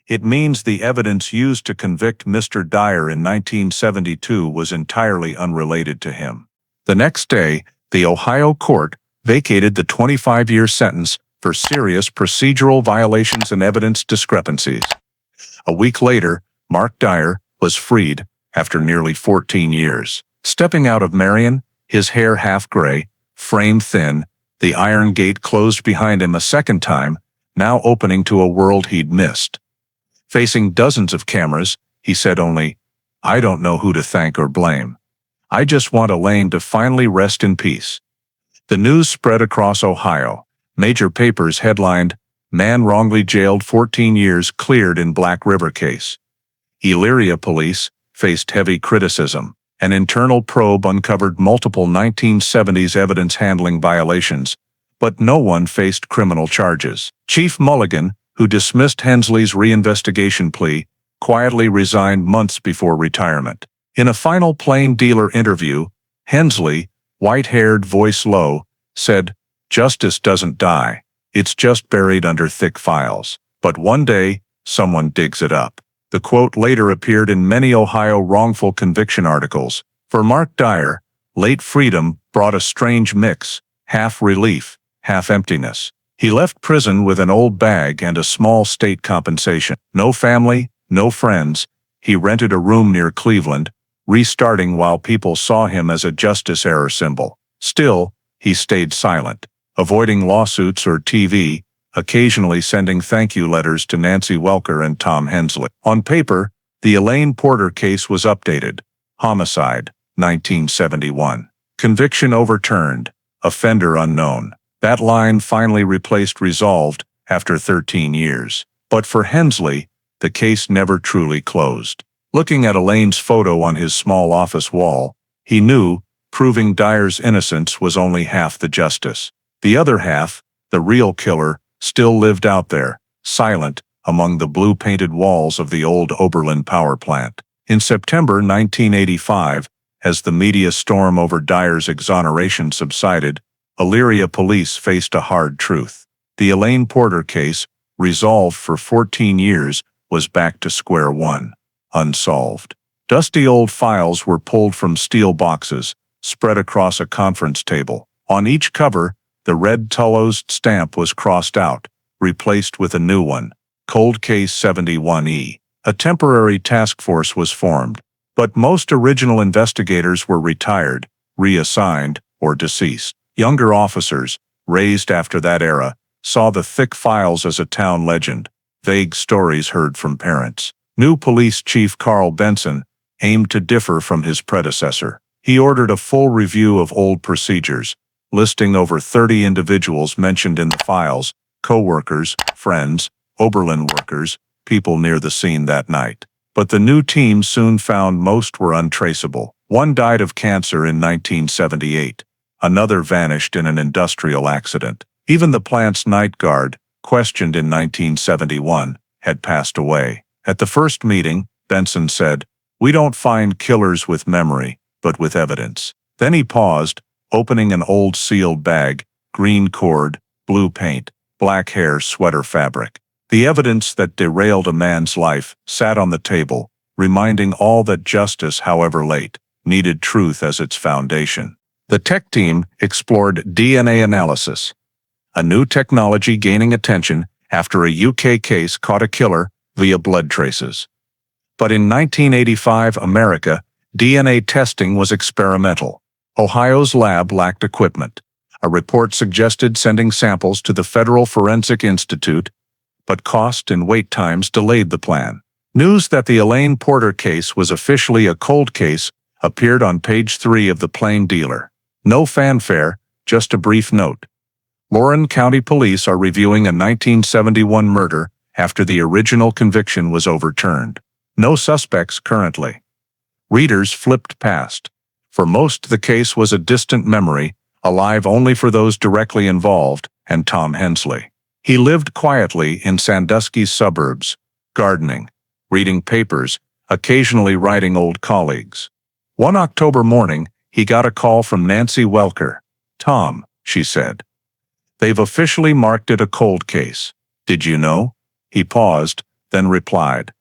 "It means the evidence used to convict Mr. Dyer in 1972 was entirely unrelated to him." The next day, the Ohio court vacated the 25-year sentence for serious procedural violations and evidence discrepancies. A week later, Mark Dyer was freed after nearly 14 years. Stepping out of Marion, his hair half-gray, frame thin, the iron gate closed behind him a second time, now opening to a world he'd missed. Facing dozens of cameras, he said only, "I don't know who to thank or blame. I just want Elaine to finally rest in peace." The news spread across Ohio. Major papers headlined, "Man wrongly jailed 14 years cleared in Black River case." Elyria police faced heavy criticism. An internal probe uncovered multiple 1970s evidence handling violations, but no one faced criminal charges. Chief Mulligan, who dismissed Hensley's reinvestigation plea, quietly resigned months before retirement. In a final plain dealer interview, Hensley, white-haired, voice low, said, "Justice doesn't die. It's just buried under thick files. But one day, someone digs it up." The quote later appeared in many Ohio wrongful conviction articles. For Mark Dyer, late freedom brought a strange mix, half relief, half emptiness. He left prison with an old bag and a small state compensation. No family, no friends. He rented a room near Cleveland, restarting while people saw him as a justice error symbol. Still, he stayed silent, avoiding lawsuits or TV, occasionally sending thank you letters to Nancy Welker and Tom Hensley. On paper, the Elaine Porter case was updated. Homicide, 1971. Conviction overturned. Offender unknown. That line finally replaced resolved after 13 years. But for Hensley, the case never truly closed. Looking at Elaine's photo on his small office wall, he knew proving Dyer's innocence was only half the justice. The other half, the real killer, still lived out there, silent, among the blue-painted walls of the old Oberlin power plant. In September 1985, as the media storm over Dyer's exoneration subsided, Elyria police faced a hard truth. The Elaine Porter case, resolved for 14 years, was back to square one, unsolved. Dusty old files were pulled from steel boxes, spread across a conference table. On each cover, the red Tullows stamp was crossed out, replaced with a new one, Cold Case 71E. A temporary task force was formed, but most original investigators were retired, reassigned, or deceased. Younger officers, raised after that era, saw the thick files as a town legend, vague stories heard from parents. New Police Chief Carl Benson aimed to differ from his predecessor. He ordered a full review of old procedures, listing over 30 individuals mentioned in the files, co-workers, friends, Oberlin workers, people near the scene that night. But the new team soon found most were untraceable. One died of cancer in 1978. Another vanished in an industrial accident. Even the plant's night guard, questioned in 1971, had passed away. At the first meeting, Benson said, "We don't find killers with memory, but with evidence." Then he paused, opening an old sealed bag, green cord, blue paint, black hair, sweater fabric. The evidence that derailed a man's life sat on the table, reminding all that justice, however late, needed truth as its foundation. The tech team explored DNA analysis, a new technology gaining attention after a UK case caught a killer via blood traces. But in 1985 America, DNA testing was experimental. Ohio's lab lacked equipment. A report suggested sending samples to the Federal Forensic Institute, but cost and wait times delayed the plan. News that the Elaine Porter case was officially a cold case appeared on page 3 of the Plain Dealer. No fanfare, just a brief note. Loran County Police are reviewing a 1971 murder after the original conviction was overturned. No suspects currently. Readers flipped past. For most, the case was a distant memory, alive only for those directly involved, and Tom Hensley. He lived quietly in Sandusky's suburbs, gardening, reading papers, occasionally writing old colleagues. One October morning, he got a call from Nancy Welker. "Tom," she said, "they've officially marked it a cold case. Did you know?" He paused, then replied,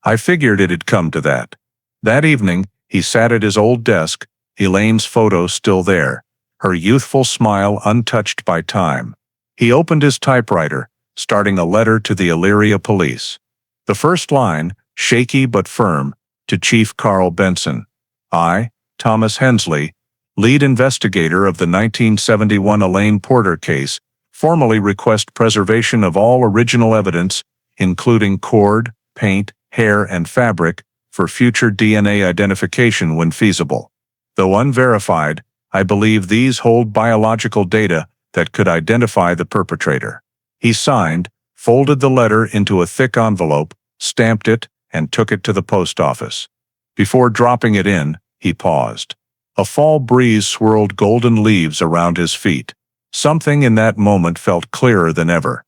"I figured it'd come to that." That evening, he sat at his old desk, Elaine's photo still there, her youthful smile untouched by time. He opened his typewriter, starting a letter to the Elyria police. The first line, shaky but firm, to Chief Carl Benson. "I, Thomas Hensley, lead investigator of the 1971 Elaine Porter case, formally request preservation of all original evidence, including cord, paint, hair, and fabric, for future DNA identification when feasible. Though unverified, I believe these hold biological data that could identify the perpetrator." He signed, folded the letter into a thick envelope, stamped it, and took it to the post office. Before dropping it in, he paused. A fall breeze swirled golden leaves around his feet. Something in that moment felt clearer than ever.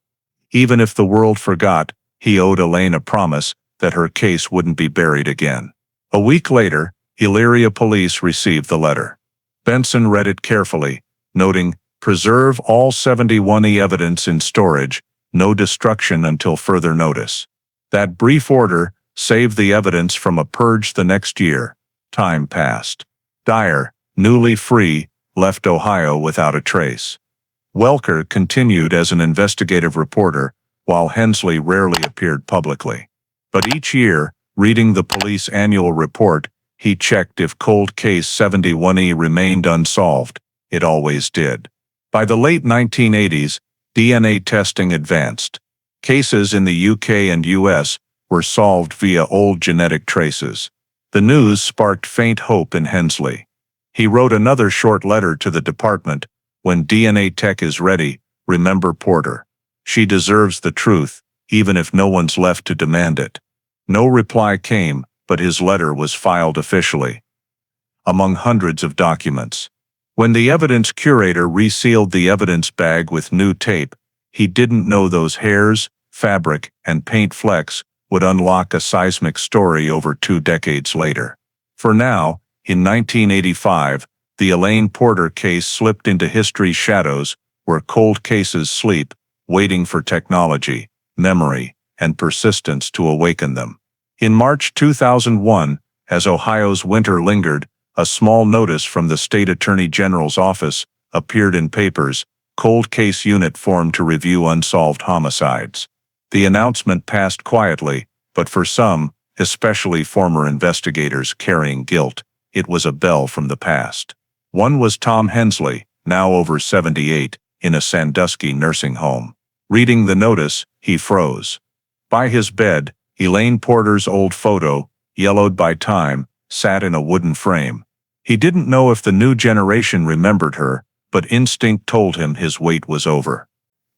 Even if the world forgot, he owed Elaine a promise that her case wouldn't be buried again. A week later, Elyria police received the letter. Benson read it carefully, noting, "Preserve all 71E evidence in storage, no destruction until further notice." That brief order saved the evidence from a purge the next year. Time passed. Dyer, newly free, left Ohio without a trace. Welker continued as an investigative reporter, while Hensley rarely appeared publicly. But each year, reading the police annual report, he checked if cold case 71E remained unsolved. It always did. By the late 1980s, DNA testing advanced. Cases in the UK and US were solved via old genetic traces. The news sparked faint hope in Hensley. He wrote another short letter to the department, "When DNA tech is ready, remember Porter. She deserves the truth, even if no one's left to demand it." No reply came, but his letter was filed officially, among hundreds of documents. When the evidence curator resealed the evidence bag with new tape, he didn't know those hairs, fabric, and paint flecks would unlock a seismic story over 2 decades later. For now, in 1985, the Elaine Porter case slipped into history's shadows, where cold cases sleep, waiting for technology, memory, and persistence to awaken them. In March 2001, as Ohio's winter lingered, a small notice from the state attorney general's office appeared in papers. Cold case unit formed to review unsolved homicides. The announcement passed quietly, but for some, especially former investigators carrying guilt, it was a bell from the past. One was Tom Hensley, now over 78, in a Sandusky nursing home. Reading the notice, he froze. By his bed, Elaine Porter's old photo, yellowed by time, sat in a wooden frame. He didn't know if the new generation remembered her, but instinct told him his wait was over.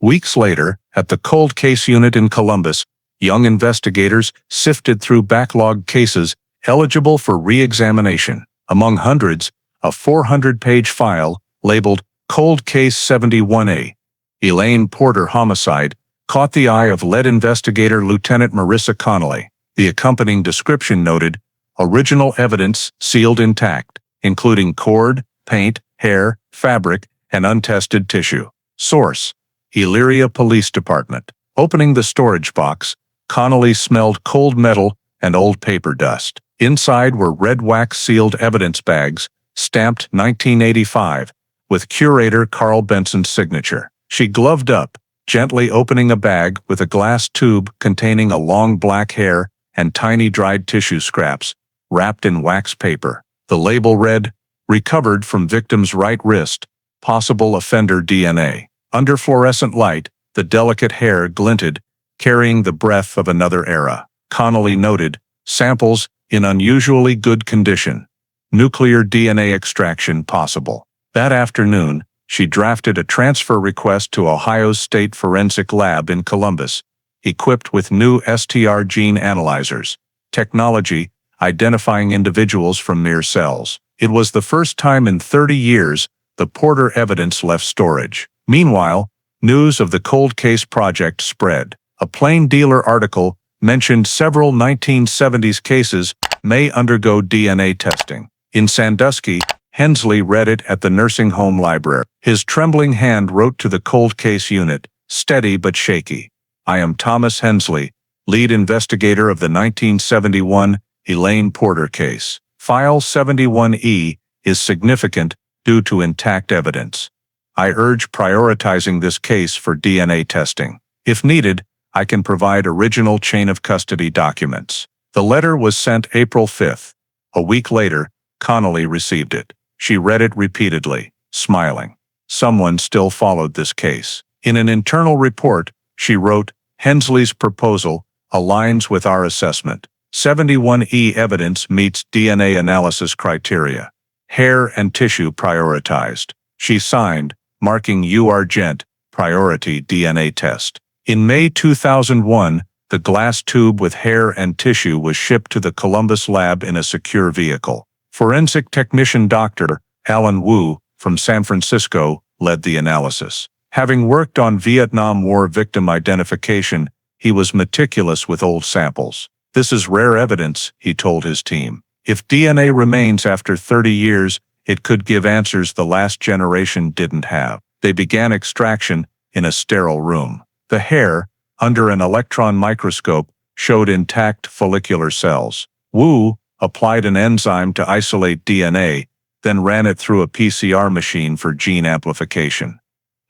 Weeks later, at the cold case unit in Columbus, young investigators sifted through backlogged cases eligible for re-examination. Among hundreds, a 400-page file labeled Cold Case 71A, Elaine Porter Homicide, caught the eye of lead investigator Lieutenant Marissa Connolly. The accompanying description noted, "Original evidence sealed intact, including cord, paint, hair, fabric, and untested tissue." Source: Elyria Police Department. Opening the storage box, Connolly smelled cold metal and old paper dust. Inside were red wax-sealed evidence bags, stamped 1985, with curator Carl Benson's signature. She gloved up, gently opening a bag with a glass tube containing a long black hair and tiny dried tissue scraps, wrapped in wax paper. The label read, "Recovered from victim's right wrist, possible offender DNA." Under fluorescent light, the delicate hair glinted, carrying the breath of another era. Connolly noted, "Samples in unusually good condition. Nuclear DNA extraction possible." That afternoon, she drafted a transfer request to Ohio's State Forensic Lab in Columbus, equipped with new STR gene analyzers, technology identifying individuals from mere cells. It was the first time in 30 years the Porter evidence left storage. Meanwhile, news of the cold case project spread. A Plain Dealer article mentioned several 1970s cases may undergo DNA testing. In Sandusky, Hensley read it at the nursing home library. His trembling hand wrote to the cold case unit, steady but shaky. "I am Thomas Hensley, lead investigator of the 1971 Elaine Porter case. File 71E is significant due to intact evidence. I urge prioritizing this case for DNA testing. If needed, I can provide original chain of custody documents." The letter was sent April 5th. A week later, Connolly received it. She read it repeatedly, smiling. Someone still followed this case. In an internal report, she wrote, "Hensley's proposal aligns with our assessment. 71E evidence meets DNA analysis criteria. Hair and tissue prioritized." She signed, marking UR-Gent, priority DNA test. In May 2001, the glass tube with hair and tissue was shipped to the Columbus lab in a secure vehicle. Forensic technician Dr. Alan Wu, from San Francisco, led the analysis. Having worked on Vietnam War victim identification, he was meticulous with old samples. "This is rare evidence," he told his team. "If DNA remains after 30 years, it could give answers the last generation didn't have." They began extraction in a sterile room. The hair, under an electron microscope, showed intact follicular cells. Wu applied an enzyme to isolate DNA, then ran it through a PCR machine for gene amplification,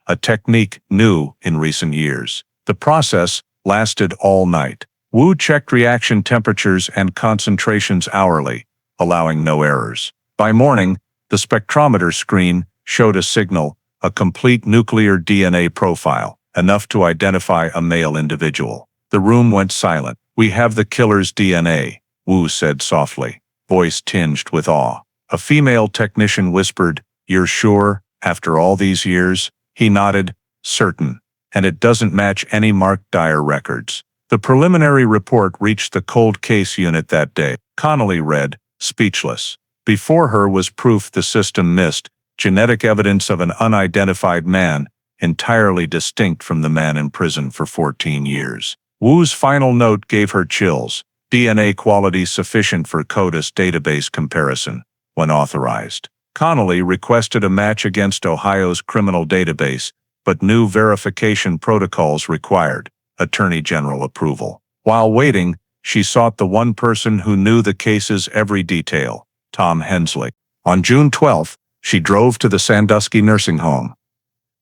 a technique new in recent years. The process lasted all night. Wu checked reaction temperatures and concentrations hourly, allowing no errors. By morning, the spectrometer screen showed a signal, a complete nuclear DNA profile, enough to identify a male individual. The room went silent. "We have the killer's DNA," Wu said softly, voice tinged with awe. A female technician whispered, "You're sure, after all these years?" He nodded, certain. "And it doesn't match any marked Dyer records." The preliminary report reached the cold case unit that day. Connolly read, speechless. Before her was proof the system missed, genetic evidence of an unidentified man, entirely distinct from the man in prison for 14 years. Wu's final note gave her chills. DNA quality sufficient for CODIS database comparison, when authorized. Connolly requested a match against Ohio's criminal database, but new verification protocols required Attorney General approval. While waiting, she sought the one person who knew the case's every detail, Tom Hensley. On June 12, she drove to the Sandusky nursing home.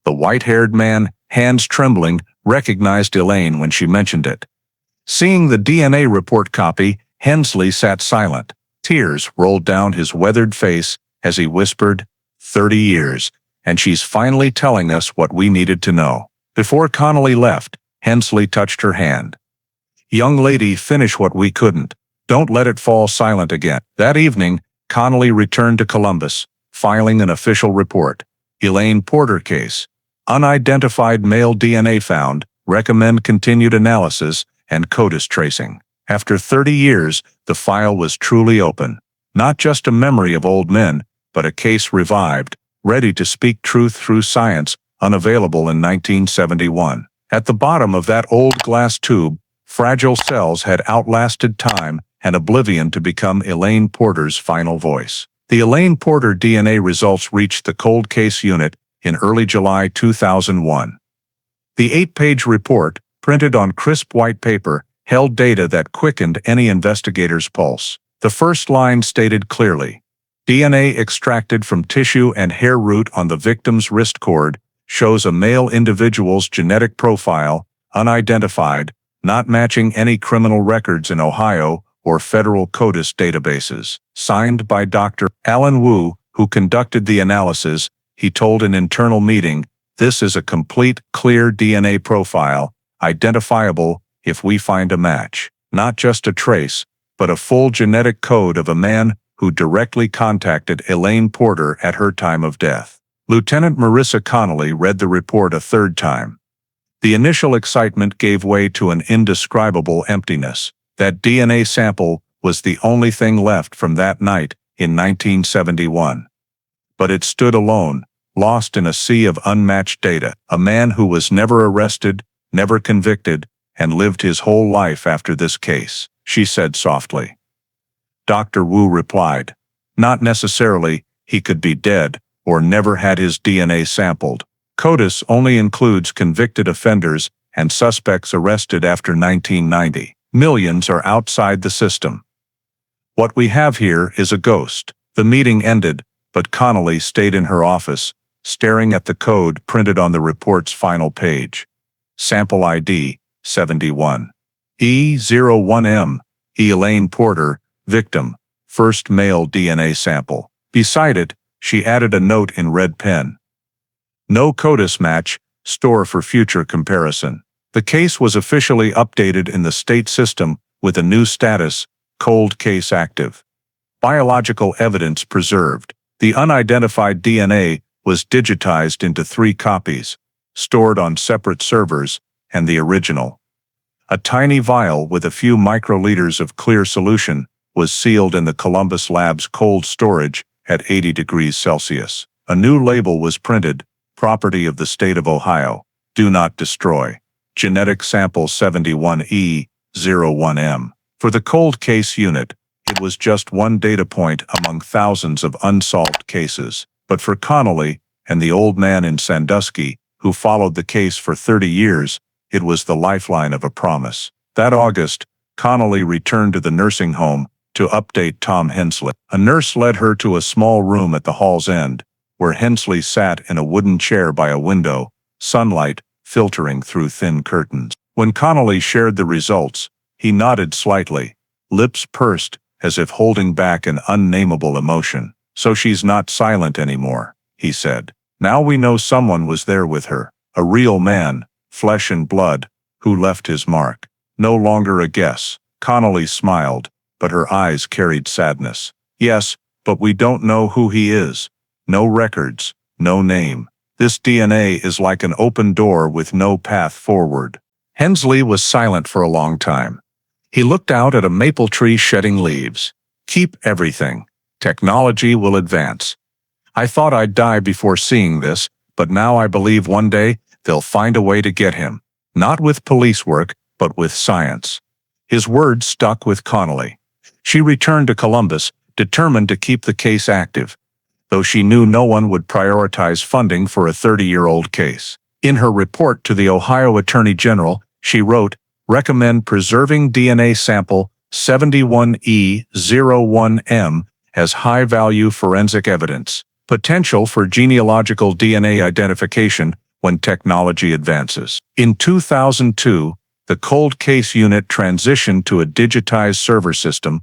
The white-haired man, hands trembling, recognized Elaine when she mentioned it. Seeing the DNA report copy, Hensley sat silent. Tears rolled down his weathered face as he whispered, 30 years, and she's finally telling us what we needed to know. Before Connolly left, Hensley touched her hand. "Young lady, finish what we couldn't. Don't let it fall silent again." That evening, Connolly returned to Columbus, filing an official report. Elaine Porter case. Unidentified male DNA found, recommend continued analysis and CODIS tracing. After 30 years, the file was truly open. Not just a memory of old men, but a case revived, ready to speak truth through science, unavailable in 1971. At the bottom of that old glass tube, fragile cells had outlasted time and oblivion to become Elaine Porter's final voice. The Elaine Porter DNA results reached the cold case unit in early July 2001. The 8-page report, printed on crisp white paper, held data that quickened any investigator's pulse. The first line stated clearly, DNA extracted from tissue and hair root on the victim's wrist cord shows a male individual's genetic profile, unidentified, not matching any criminal records in Ohio or federal CODIS databases. Signed by Dr. Alan Wu, who conducted the analysis. He told an internal meeting, "This is a complete, clear DNA profile, identifiable if we find a match. Not just a trace, but a full genetic code of a man who directly contacted Elaine Porter at her time of death." Lieutenant Marissa Connolly read the report a third time. The initial excitement gave way to an indescribable emptiness. That DNA sample was the only thing left from that night in 1971. But it stood alone, lost in a sea of unmatched data. A man who was never arrested, never convicted, and lived his whole life after this case, she said softly. Dr. Wu replied, "Not necessarily, he could be dead, or never had his DNA sampled. CODIS only includes convicted offenders and suspects arrested after 1990. Millions are outside the system. What we have here is a ghost." The meeting ended, but Connolly stayed in her office, staring at the code printed on the report's final page. Sample ID, 71. E01M, Elaine Porter, victim, first male DNA sample. Beside it, she added a note in red pen. "No CODIS match, store for future comparison." The case was officially updated in the state system with a new status, cold case active. Biological evidence preserved. The unidentified DNA was digitized into 3 copies, stored on separate servers, and the original. A tiny vial with a few microliters of clear solution was sealed in the Columbus Lab's cold storage at 80 degrees Celsius. A new label was printed, property of the state of Ohio. Do not destroy. Genetic sample 71E01M. For the cold case unit, it was just one data point among thousands of unsolved cases. But for Connolly and the old man in Sandusky, who followed the case for 30 years, it was the lifeline of a promise. That August, Connolly returned to the nursing home to update Tom Hensley. A nurse led her to a small room at the hall's end, where Hensley sat in a wooden chair by a window, sunlight filtering through thin curtains. When Connolly shared the results, he nodded slightly, lips pursed as if holding back an unnameable emotion. So she's not silent anymore, he said. Now we know someone was there with her, a real man, flesh and blood, who left his mark. No longer a guess. Connolly smiled, but her eyes carried sadness. Yes, but we don't know who he is. No records, no name. This DNA is like an open door with no path forward. Hensley was silent for a long time. He looked out at a maple tree shedding leaves. Keep everything. Technology will advance. I thought I'd die before seeing this, but now I believe one day they'll find a way to get him. Not with police work, but with science. His words stuck with Connolly. She returned to Columbus, determined to keep the case active, though she knew no one would prioritize funding for a 30-year-old case. In her report to the Ohio Attorney General, she wrote, "Recommend preserving DNA sample 71E01M as high-value forensic evidence. Potential for genealogical DNA identification when technology advances." In 2002, the cold case unit transitioned to a digitized server system,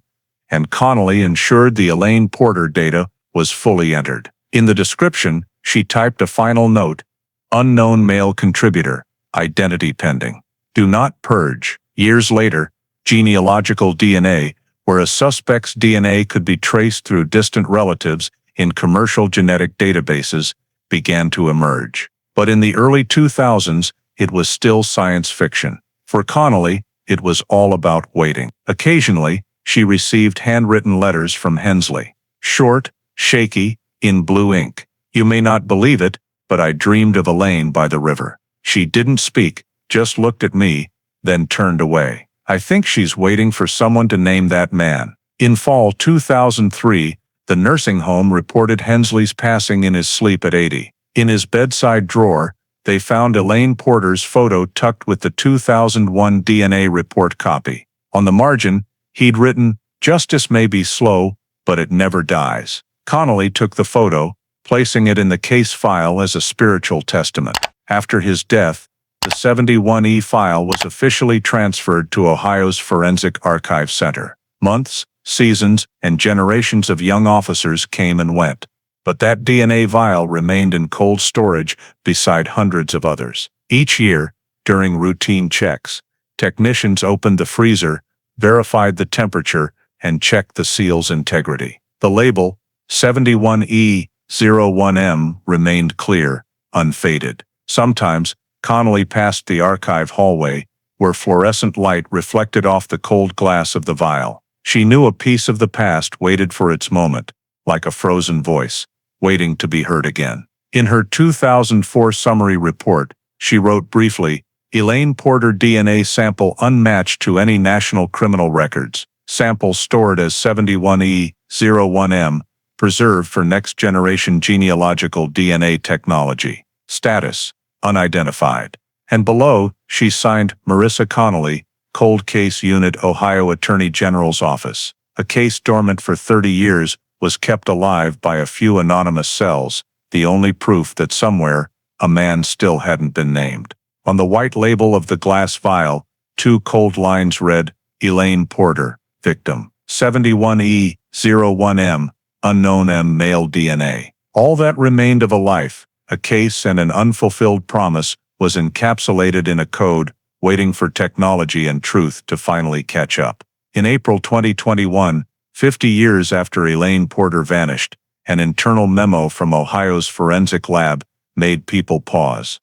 and Connolly ensured the Elaine Porter data was fully entered. In the description, she typed a final note: "Unknown male contributor, identity pending. Do not purge." Years later, genealogical DNA, where a suspect's DNA could be traced through distant relatives in commercial genetic databases, began to emerge. But in the early 2000s, it was still science fiction. For Connolly, it was all about waiting. Occasionally, she received handwritten letters from Hensley. Short, shaky, in blue ink. "You may not believe it, but I dreamed of Elaine by the river. She didn't speak, just looked at me, then turned away. I think she's waiting for someone to name that man." In fall 2003, the nursing home reported Hensley's passing in his sleep at 80. In his bedside drawer, they found Elaine Porter's photo tucked with the 2001 DNA report copy. On the margin, he'd written, "Justice may be slow, but it never dies." Connolly took the photo, placing it in the case file as a spiritual testament. After his death, the 71E file was officially transferred to Ohio's Forensic Archive Center. Months, seasons, and generations of young officers came and went. But that DNA vial remained in cold storage beside hundreds of others. Each year, during routine checks, technicians opened the freezer, verified the temperature, and checked the seal's integrity. The label, 71E01M, remained clear, unfaded. Sometimes, Connolly passed the archive hallway, where fluorescent light reflected off the cold glass of the vial. She knew a piece of the past waited for its moment, like a frozen voice, waiting to be heard again. In her 2004 summary report, she wrote briefly, "Elaine Porter DNA sample unmatched to any national criminal records. Sample stored as 71E01M, preserved for next-generation genealogical DNA technology. Status, unidentified." And below, she signed Marissa Connolly, Cold Case Unit, Ohio Attorney General's Office. A case dormant for 30 years was kept alive by a few anonymous cells, the only proof that somewhere, a man still hadn't been named. On the white label of the glass vial, 2 cold lines read, "Elaine Porter, victim, 71E01M, unknown M male DNA." All that remained of a life, a case and an unfulfilled promise, was encapsulated in a code, waiting for technology and truth to finally catch up. In April 2021, 50 years after Elaine Porter vanished, an internal memo from Ohio's forensic lab made people pause.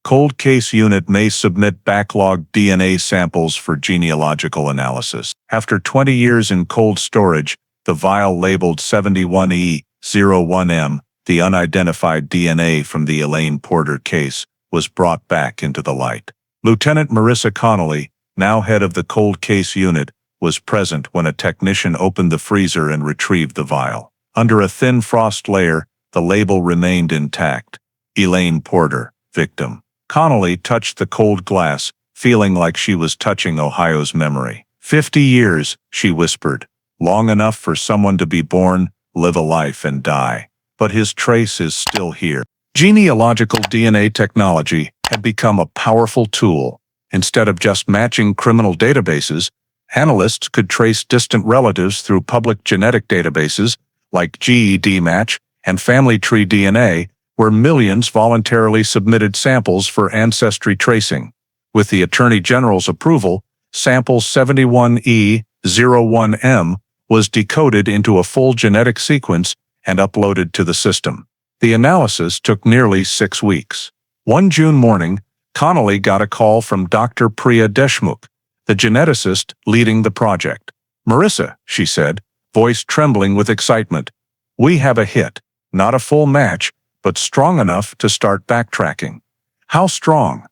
Cold Case Unit may submit backlogged DNA samples for genealogical analysis. After 20 years in cold storage, the vial labeled 71E01M, The unidentified DNA from the Elaine Porter case was brought back into the light. Lieutenant Marissa Connolly, now head of the cold case unit, was present when a technician opened the freezer and retrieved the vial. Under a thin frost layer, the label remained intact. Elaine Porter, victim. Connolly touched the cold glass, feeling like she was touching Ohio's memory. 50 years, she whispered. Long enough for someone to be born, live a life and die. But his trace is still here. Genealogical DNA technology had become a powerful tool. Instead of just matching criminal databases, analysts could trace distant relatives through public genetic databases like GEDmatch and Family Tree DNA, where millions voluntarily submitted samples for ancestry tracing. With the Attorney General's approval, sample 71E01M was decoded into a full genetic sequence and uploaded to the system. The analysis took nearly 6 weeks. One June morning, Connolly got a call from Dr. Priya Deshmukh, the geneticist leading the project. "Marissa," she said, voice trembling with excitement, "we have a hit. Not a full match, but strong enough to start backtracking." "How strong?"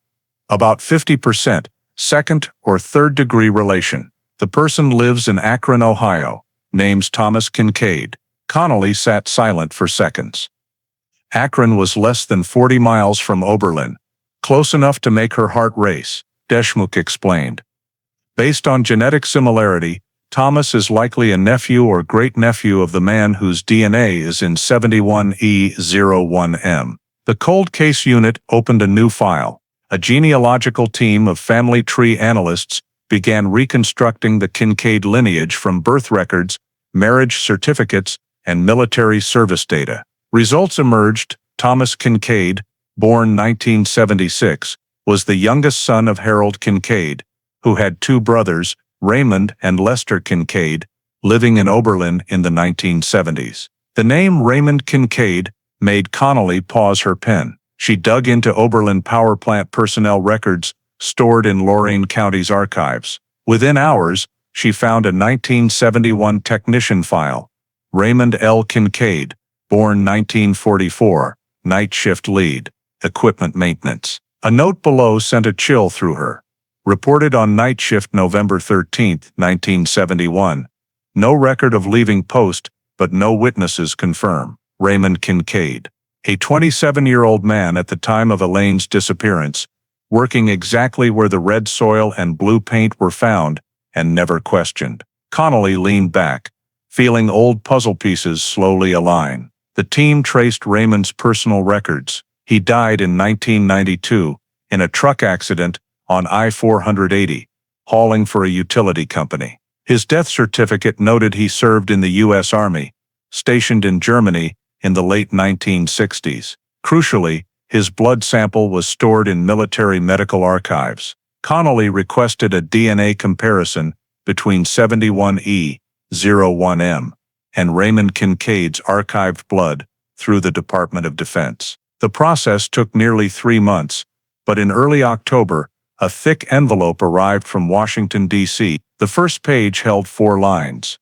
"About 50%, second or third degree relation. The person lives in Akron, Ohio. Name's Thomas Kincaid." Connolly sat silent for seconds. Akron was less than 40 miles from Oberlin. Close enough to make her heart race, Deshmukh explained. Based on genetic similarity, Thomas is likely a nephew or great-nephew of the man whose DNA is in 71E01M. The cold case unit opened a new file. A genealogical team of family tree analysts began reconstructing the Kincaid lineage from birth records, marriage certificates, and military service data. Results emerged. Thomas Kincaid, born 1976, was the youngest son of Harold Kincaid, who had 2 brothers, Raymond and Lester Kincaid, living in Oberlin in the 1970s. The name Raymond Kincaid made Connolly pause her pen. She dug into Oberlin power plant personnel records stored in Lorain County's archives. Within hours, she found a 1971 technician file. Raymond L. Kincaid, born 1944, night shift lead, equipment maintenance. A note below sent a chill through her. Reported on night shift November 13, 1971. No record of leaving post, but no witnesses confirm. Raymond Kincaid, a 27-year-old man at the time of Elaine's disappearance, working exactly where the red soil and blue paint were found, and never questioned. Connolly leaned back, feeling old puzzle pieces slowly align. The team traced Raymond's personal records. He died in 1992 in a truck accident on I-480, hauling for a utility company. His death certificate noted he served in the U.S. Army, stationed in Germany in the late 1960s. Crucially, his blood sample was stored in military medical archives. Connolly requested a DNA comparison between 71E01M and Raymond Kincaid's archived blood through the Department of Defense. The process took nearly 3 months, but in early October, a thick envelope arrived from Washington, D.C. The first page held 4 lines.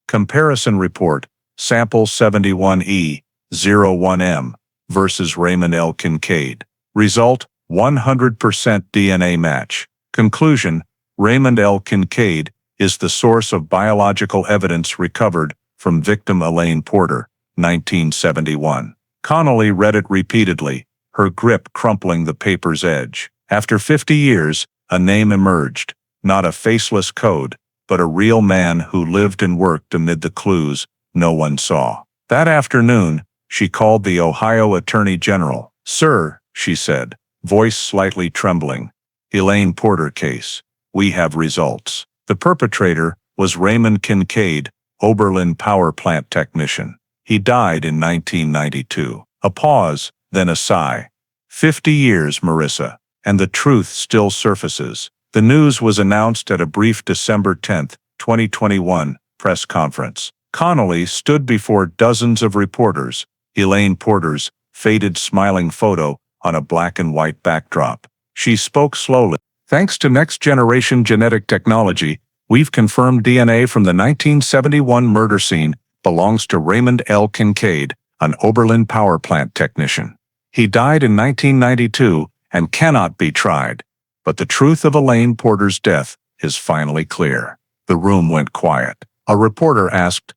Comparison report, sample 71E01M versus Raymond L. Kincaid. Result, 100% DNA match. Conclusion, Raymond L. Kincaid is the source of biological evidence recovered from victim Elaine Porter, 1971. Connolly read it repeatedly, her grip crumpling the paper's edge. After 50 years, a name emerged, not a faceless code, but a real man who lived and worked amid the clues no one saw. That afternoon, she called the Ohio Attorney General. "Sir," she said, voice slightly trembling, "Elaine Porter case. We have results." The perpetrator was Raymond Kincaid, Oberlin power plant technician. He died in 1992. A pause, then a sigh. 50 years, Marissa. And the truth still surfaces. The news was announced at a brief December 10, 2021, press conference. Connolly stood before dozens of reporters, Elaine Porter's faded smiling photo on a black and white backdrop. She spoke slowly. "Thanks to next-generation genetic technology, we've confirmed DNA from the 1971 murder scene belongs to Raymond L. Kincaid, an Oberlin power plant technician. He died in 1992 and cannot be tried. But the truth of Elaine Porter's death is finally clear. The room went quiet. A reporter asked,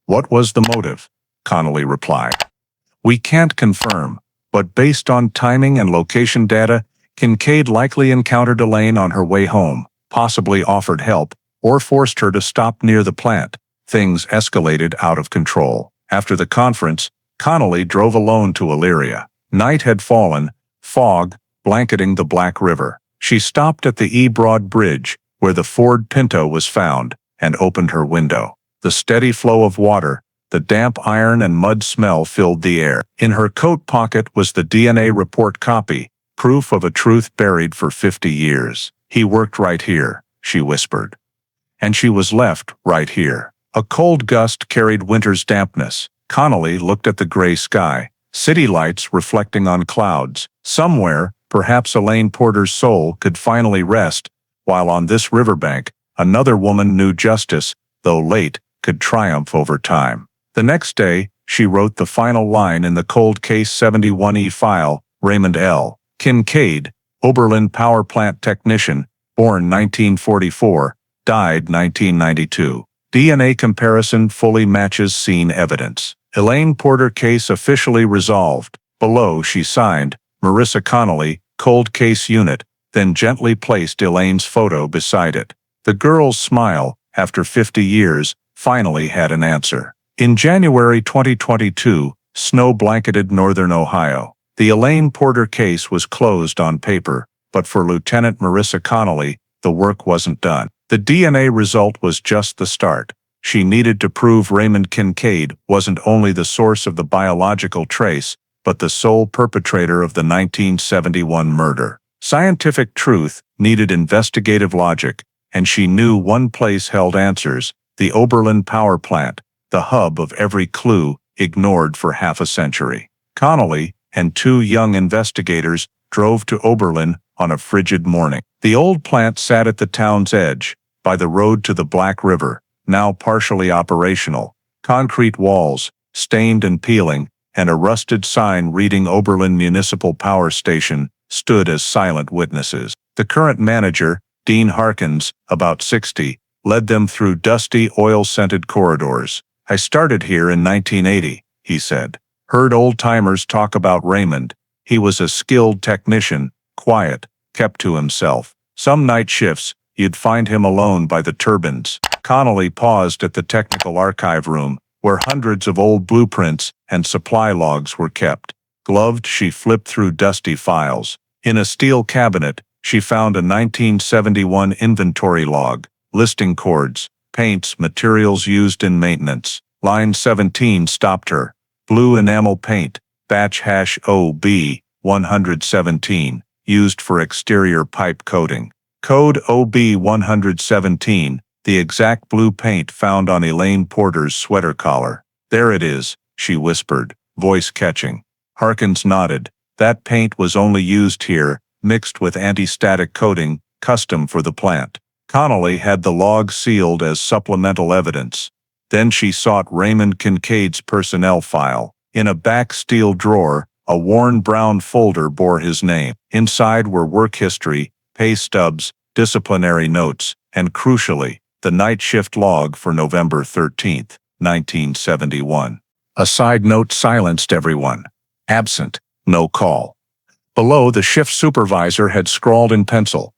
"What was the motive?" Connolly replied, "We can't confirm, but based on timing and location data, Kincaid likely encountered Elaine on her way home, possibly offered help, or forced her to stop near the plant." Things escalated out of control. After the conference, Connolly drove alone to Elyria. Night had fallen, fog blanketing the Black River. She stopped at the E. Broad Bridge, where the Ford Pinto was found, and opened her window. The steady flow of water, the damp iron and mud smell filled the air. In her coat pocket was the DNA report copy, proof of a truth buried for 50 years. "He worked right here," she whispered. And she was left right here. A cold gust carried winter's dampness. Connolly looked at the gray sky, city lights reflecting on clouds. Somewhere, perhaps Elaine Porter's soul could finally rest, while on this riverbank, another woman knew justice, though late, could triumph over time. The next day, she wrote the final line in the cold case 71E file: Raymond L. Kincaid, Oberlin power plant technician, born 1944, died 1992. DNA comparison fully matches scene evidence. Elaine Porter case officially resolved. Below she signed, Marissa Connolly, Cold Case Unit, then gently placed Elaine's photo beside it. The girl's smile, after 50 years, finally had an answer. In January 2022, snow blanketed northern Ohio. The Elaine Porter case was closed on paper, but for Lieutenant Marissa Connolly, the work wasn't done. The DNA result was just the start. She needed to prove Raymond Kincaid wasn't only the source of the biological trace, but the sole perpetrator of the 1971 murder. Scientific truth needed investigative logic, and she knew one place held answers: the Oberlin power plant, the hub of every clue ignored for half a century. Connolly and two young investigators drove to Oberlin on a frigid morning. The old plant sat at the town's edge, by the road to the Black River, now partially operational. Concrete walls, stained and peeling, and a rusted sign reading Oberlin Municipal Power Station stood as silent witnesses. The current manager, Dean Harkins, about 60, led them through dusty, oil-scented corridors. "I started here in 1980, he said. Heard old-timers talk about Raymond. He was a skilled technician, quiet, kept to himself. Some night shifts, you'd find him alone by the turbines." Connolly paused at the technical archive room, where hundreds of old blueprints and supply logs were kept. Gloved, she flipped through dusty files. In a steel cabinet, she found a 1971 inventory log, listing cords, paints, materials used in maintenance. Line 17 stopped her. Blue enamel paint, batch #OB 117, used for exterior pipe coating. Code OB 117, the exact blue paint found on Elaine Porter's sweater collar. "There it is," she whispered, voice catching. Harkins nodded. "That paint was only used here, mixed with anti-static coating, custom for the plant." Connolly had the log sealed as supplemental evidence. Then she sought Raymond Kincaid's personnel file. In a back steel drawer, a worn brown folder bore his name. Inside were work history, pay stubs, disciplinary notes, and crucially, the night shift log for November 13, 1971. A side note silenced everyone. Absent, no call. Below, the shift supervisor had scrawled in pencil,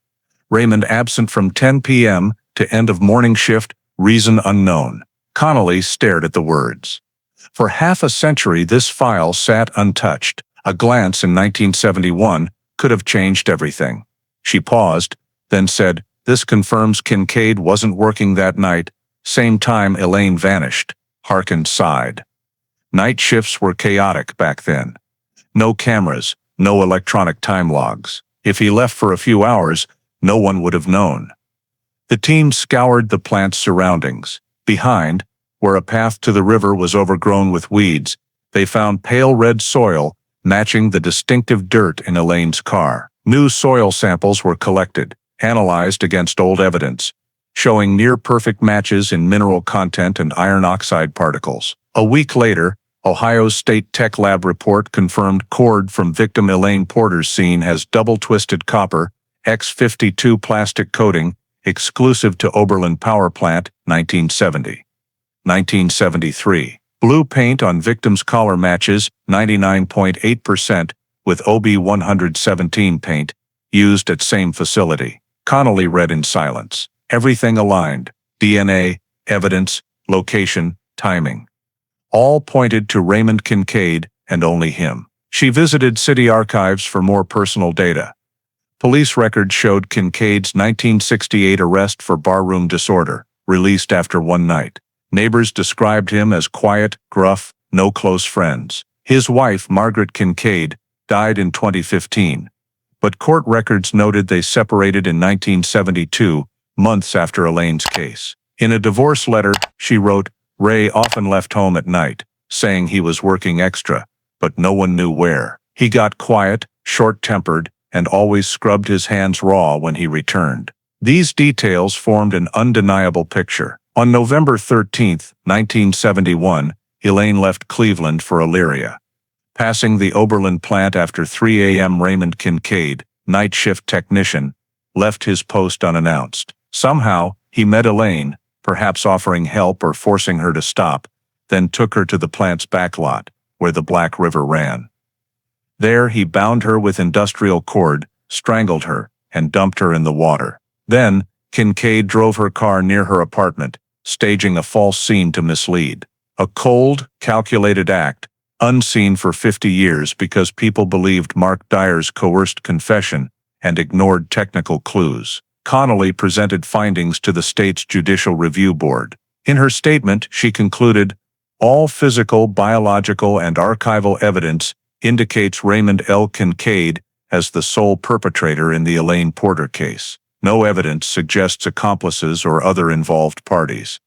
"Raymond absent from 10 p.m. to end of morning shift, reason unknown." Connolly stared at the words. For half a century this file sat untouched. A glance in 1971 could have changed everything. She paused, then said, "This confirms Kincaid wasn't working that night, same time Elaine vanished." Harkins sighed. Night shifts were chaotic back then. No cameras, no electronic time logs. If he left for a few hours, no one would have known. The team scoured the plant's surroundings. Behind, where a path to the river was overgrown with weeds, they found pale red soil matching the distinctive dirt in Elaine's car. New soil samples were collected, analyzed against old evidence, showing near-perfect matches in mineral content and iron oxide particles. A week later, Ohio State Tech Lab report confirmed cord from victim Elaine Porter's scene has double-twisted copper, X52 plastic coating, exclusive to Oberlin Power Plant, 1970. 1973. Blue paint on victim's collar matches, 99.8%, with OB117 paint, used at same facility. Connolly read in silence. Everything aligned. DNA, evidence, location, timing. All pointed to Raymond Kincaid, and only him. She visited city archives for more personal data. Police records showed Kincaid's 1968 arrest for barroom disorder, released after one night. Neighbors described him as quiet, gruff, no close friends. His wife, Margaret Kincaid, died in 2015. But court records noted they separated in 1972, months after Elaine's case. In a divorce letter, she wrote, "Ray often left home at night, saying he was working extra, but no one knew where. He got quiet, short-tempered, and always scrubbed his hands raw when he returned." These details formed an undeniable picture. On November 13, 1971, Elaine left Cleveland for Elyria. Passing the Oberlin plant after 3 a.m., Raymond Kincaid, night shift technician, left his post unannounced. Somehow, he met Elaine, perhaps offering help or forcing her to stop, then took her to the plant's backlot, where the Black River ran. There he bound her with industrial cord, strangled her, and dumped her in the water. Then, Kincaid drove her car near her apartment, staging a false scene to mislead. A cold, calculated act, unseen for 50 years because people believed Mark Dyer's coerced confession and ignored technical clues. Connolly presented findings to the state's Judicial Review Board. In her statement, she concluded, "All physical, biological, and archival evidence indicates Raymond L. Kincaid as the sole perpetrator in the Elaine Porter case. No evidence suggests accomplices or other involved parties."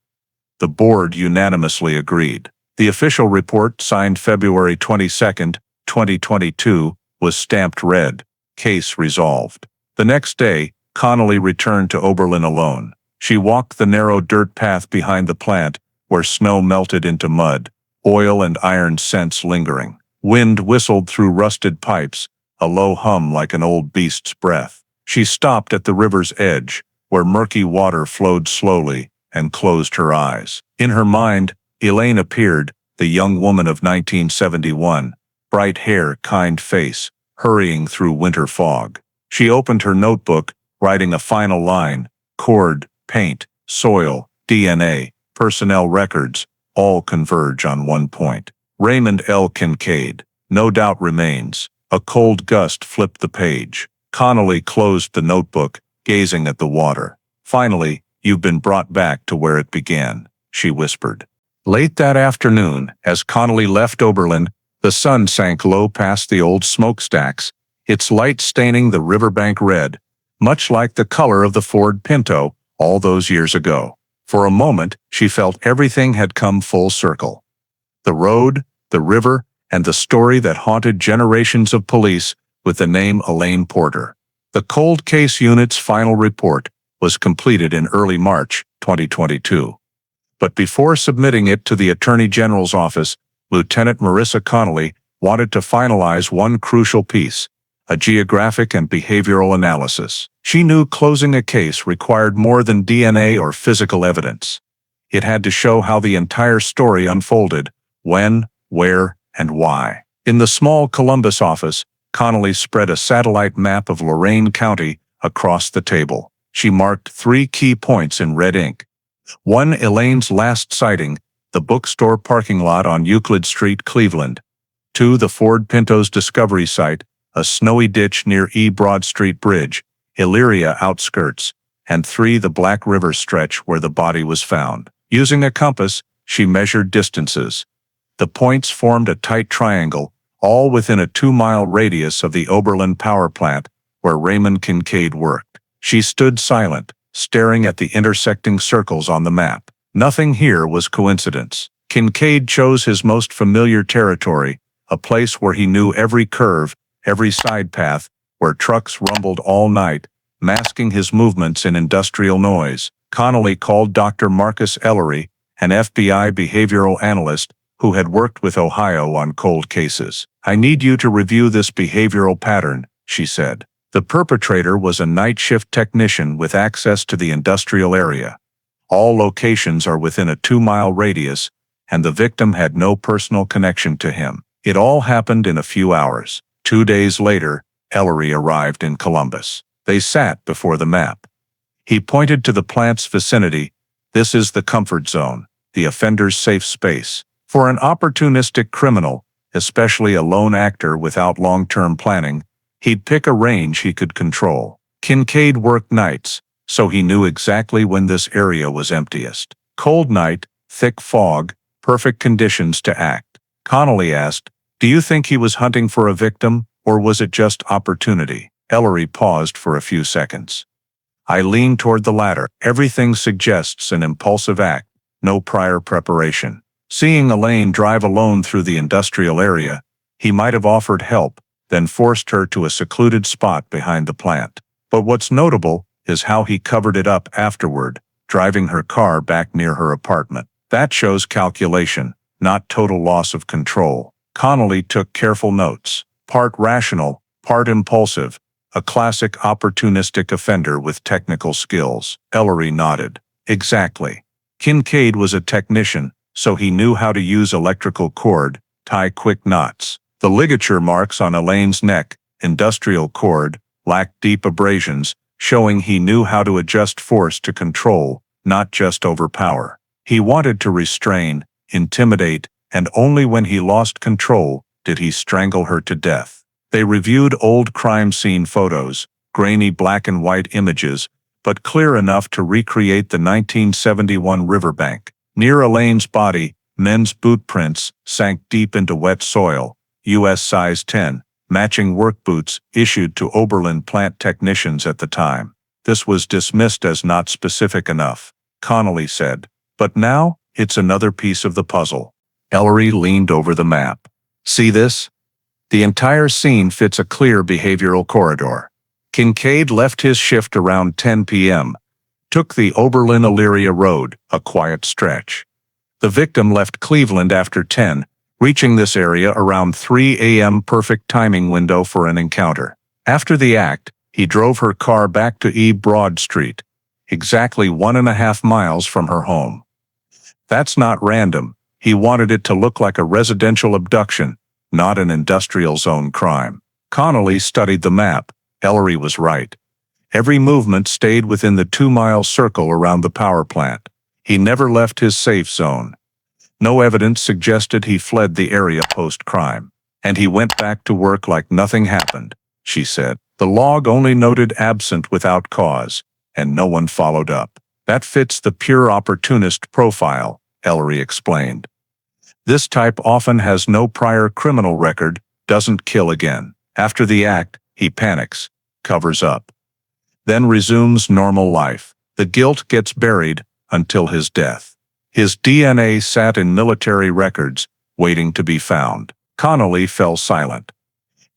The board unanimously agreed. The official report, signed February 22, 2022, was stamped red. Case resolved. The next day, Connolly returned to Oberlin alone. She walked the narrow dirt path behind the plant, where snow melted into mud, oil and iron scents lingering. Wind whistled through rusted pipes, a low hum like an old beast's breath. She stopped at the river's edge, where murky water flowed slowly, and closed her eyes. In her mind, Elaine appeared, the young woman of 1971, bright hair, kind face, hurrying through winter fog. She opened her notebook, writing a final line: cord, paint, soil, DNA, personnel records, all converge on one point. Raymond L. Kincaid. No doubt remains. A cold gust flipped the page. Connolly closed the notebook, gazing at the water. "Finally, you've been brought back to where it began," she whispered. Late that afternoon, as Connolly left Oberlin, the sun sank low past the old smokestacks, its light staining the riverbank red, much like the color of the Ford Pinto all those years ago. For a moment, she felt everything had come full circle. The road, the river, and the story that haunted generations of police with the name Elaine Porter. The Cold Case Unit's final report was completed in early March 2022. But before submitting it to the Attorney General's office, Lieutenant Marissa Connolly wanted to finalize one crucial piece: a geographic and behavioral analysis. She knew closing a case required more than DNA or physical evidence. It had to show how the entire story unfolded, when, where, and why. In the small Columbus office, Connolly spread a satellite map of Lorain County across the table. She marked 3 key points in red ink. 1. Elaine's last sighting, the bookstore parking lot on Euclid Street, Cleveland. 2. The Ford Pinto's discovery site, a snowy ditch near E. Broad Street Bridge, Elyria outskirts. And 3. The Black River stretch where the body was found. Using a compass, she measured distances. The points formed a tight triangle, all within a 2-mile radius of the Oberlin power plant, where Raymond Kincaid worked. She stood silent, staring at the intersecting circles on the map. Nothing here was coincidence. Kincaid chose his most familiar territory, a place where he knew every curve, every side path, where trucks rumbled all night, masking his movements in industrial noise. Connolly called Dr. Marcus Ellery, an FBI behavioral analyst, who had worked with Ohio on cold cases. "I need you to review this behavioral pattern," she said. The perpetrator was a night shift technician with access to the industrial area. All locations are within a 2-mile radius, and the victim had no personal connection to him. It all happened in a few hours. 2 days later, Eerily arrived in Columbus. They sat before the map. He pointed to the plant's vicinity. "This is the comfort zone, the offender's safe space. For an opportunistic criminal, especially a lone actor without long-term planning, he'd pick a range he could control." Kincaid worked nights, so he knew exactly when this area was emptiest. Cold night, thick fog, perfect conditions to act. Connolly asked, "Do you think he was hunting for a victim, or was it just opportunity?" Eerily paused for a few seconds. "I lean toward the latter. Everything suggests an impulsive act, no prior preparation. Seeing Elaine drive alone through the industrial area, he might have offered help, then forced her to a secluded spot behind the plant. But what's notable is how he covered it up afterward, driving her car back near her apartment. That shows calculation, not total loss of control." Connolly took careful notes. Part rational, part impulsive, a classic opportunistic offender with technical skills. Eerily nodded. "Exactly. Kincaid was a technician, so he knew how to use electrical cord, tie quick knots. The ligature marks on Elaine's neck, industrial cord, lacked deep abrasions, showing he knew how to adjust force to control, not just overpower. He wanted to restrain, intimidate, and only when he lost control did he strangle her to death." They reviewed old crime scene photos, grainy black and white images, but clear enough to recreate the 1971 riverbank. Near Elaine's body, men's boot prints sank deep into wet soil, U.S. size 10, matching work boots issued to Oberlin plant technicians at the time. "This was dismissed as not specific enough," Connolly said. "But now, it's another piece of the puzzle." Eerily leaned over the map. "See this? The entire scene fits a clear behavioral corridor. Kincaid left his shift around 10 p.m., took the Oberlin-Elyria Road, a quiet stretch. The victim left Cleveland after 10, reaching this area around 3 a.m. perfect timing window for an encounter. After the act, he drove her car back to E. Broad Street, exactly 1.5 miles from her home. That's not random. He wanted it to look like a residential abduction, not an industrial zone crime. Connolly studied the map. Eerily was right. Every movement stayed within the 2-mile circle around the power plant. He never left his safe zone. No evidence suggested he fled the area post-crime. "And he went back to work like nothing happened," she said. "The log only noted absent without cause, and no one followed up. That fits the pure opportunist profile," Eerily explained. "This type often has no prior criminal record, doesn't kill again. After the act, he panics, covers up, then resumes normal life. The guilt gets buried until his death. His DNA sat in military records, waiting to be found." Connolly fell silent.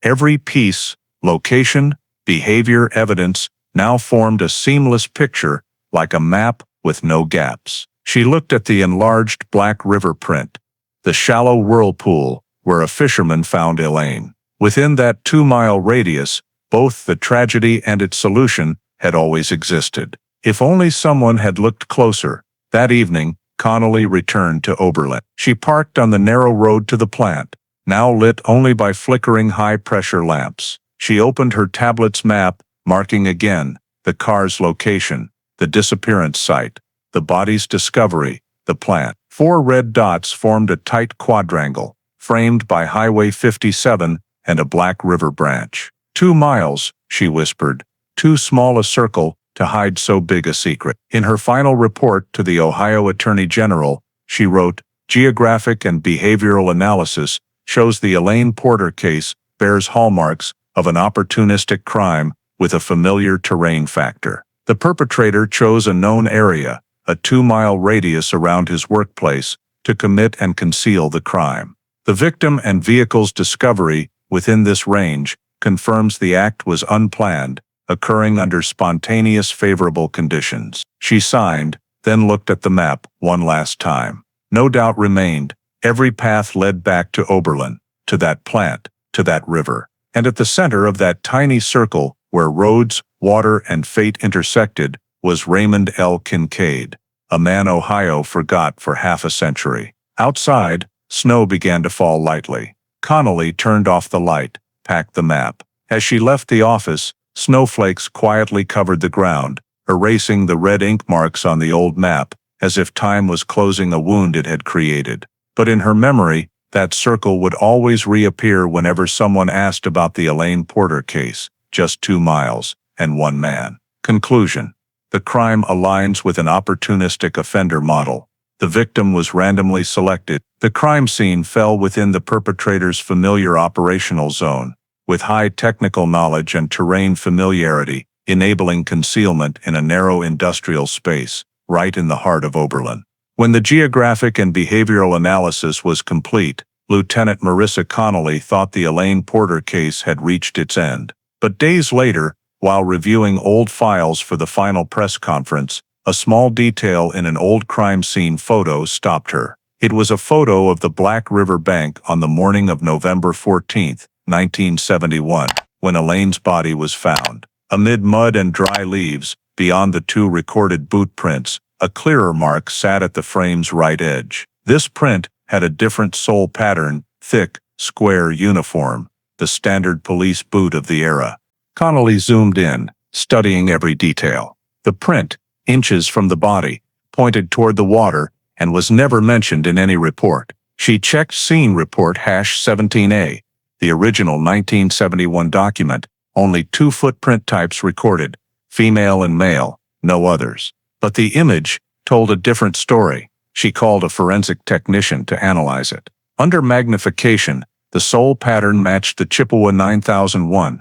Every piece, location, behavior, evidence, now formed a seamless picture, like a map with no gaps. She looked at the enlarged Black River print, the shallow whirlpool where a fisherman found Elaine. Within that 2-mile radius, both the tragedy and its solution had always existed. If only someone had looked closer. That evening, Connolly returned to Oberlin. She parked on the narrow road to the plant, now lit only by flickering high-pressure lamps. She opened her tablet's map, marking again the car's location, the disappearance site, the body's discovery, the plant. 4 red dots formed a tight quadrangle, framed by Highway 57 and a Black River branch. 2 miles, she whispered, too small a circle to hide so big a secret. In her final report to the Ohio Attorney General, she wrote, "Geographic and behavioral analysis shows the Elaine Porter case bears hallmarks of an opportunistic crime with a familiar terrain factor. The perpetrator chose a known area, a 2-mile radius around his workplace, to commit and conceal the crime. The victim and vehicle's discovery within this range confirms the act was unplanned, occurring under spontaneous favorable conditions." She signed, then looked at the map one last time. No doubt remained. Every path led back to Oberlin, to that plant, to that river. And at the center of that tiny circle, where roads, water, and fate intersected, was Raymond L. Kincaid, a man Ohio forgot for half a century. Outside, snow began to fall lightly. Connolly turned off the light, packed the map. As she left the office, snowflakes quietly covered the ground, erasing the red ink marks on the old map, as if time was closing a wound it had created. But in her memory, that circle would always reappear whenever someone asked about the Elaine Porter case, just 2 miles, and 1 man. Conclusion. The crime aligns with an opportunistic offender model. The victim was randomly selected. The crime scene fell within the perpetrator's familiar operational zone, with high technical knowledge and terrain familiarity, enabling concealment in a narrow industrial space, right in the heart of Oberlin. When the geographic and behavioral analysis was complete, Lieutenant Marissa Connolly thought the Elaine Porter case had reached its end. But days later, while reviewing old files for the final press conference, a small detail in an old crime scene photo stopped her. It was a photo of the Black River bank on the morning of November 14, 1971, when Elaine's body was found. Amid mud and dry leaves, beyond the 2 recorded boot prints, a clearer mark sat at the frame's right edge. This print had a different sole pattern, thick, square uniform, the standard police boot of the era. Connolly zoomed in, studying every detail. The print, inches from the body, pointed toward the water, and was never mentioned in any report. She checked Scene Report #17A, the original 1971 document, only 2 footprint types recorded, female and male, no others. But the image told a different story. She called a forensic technician to analyze it. Under magnification, the sole pattern matched the Chippewa 9001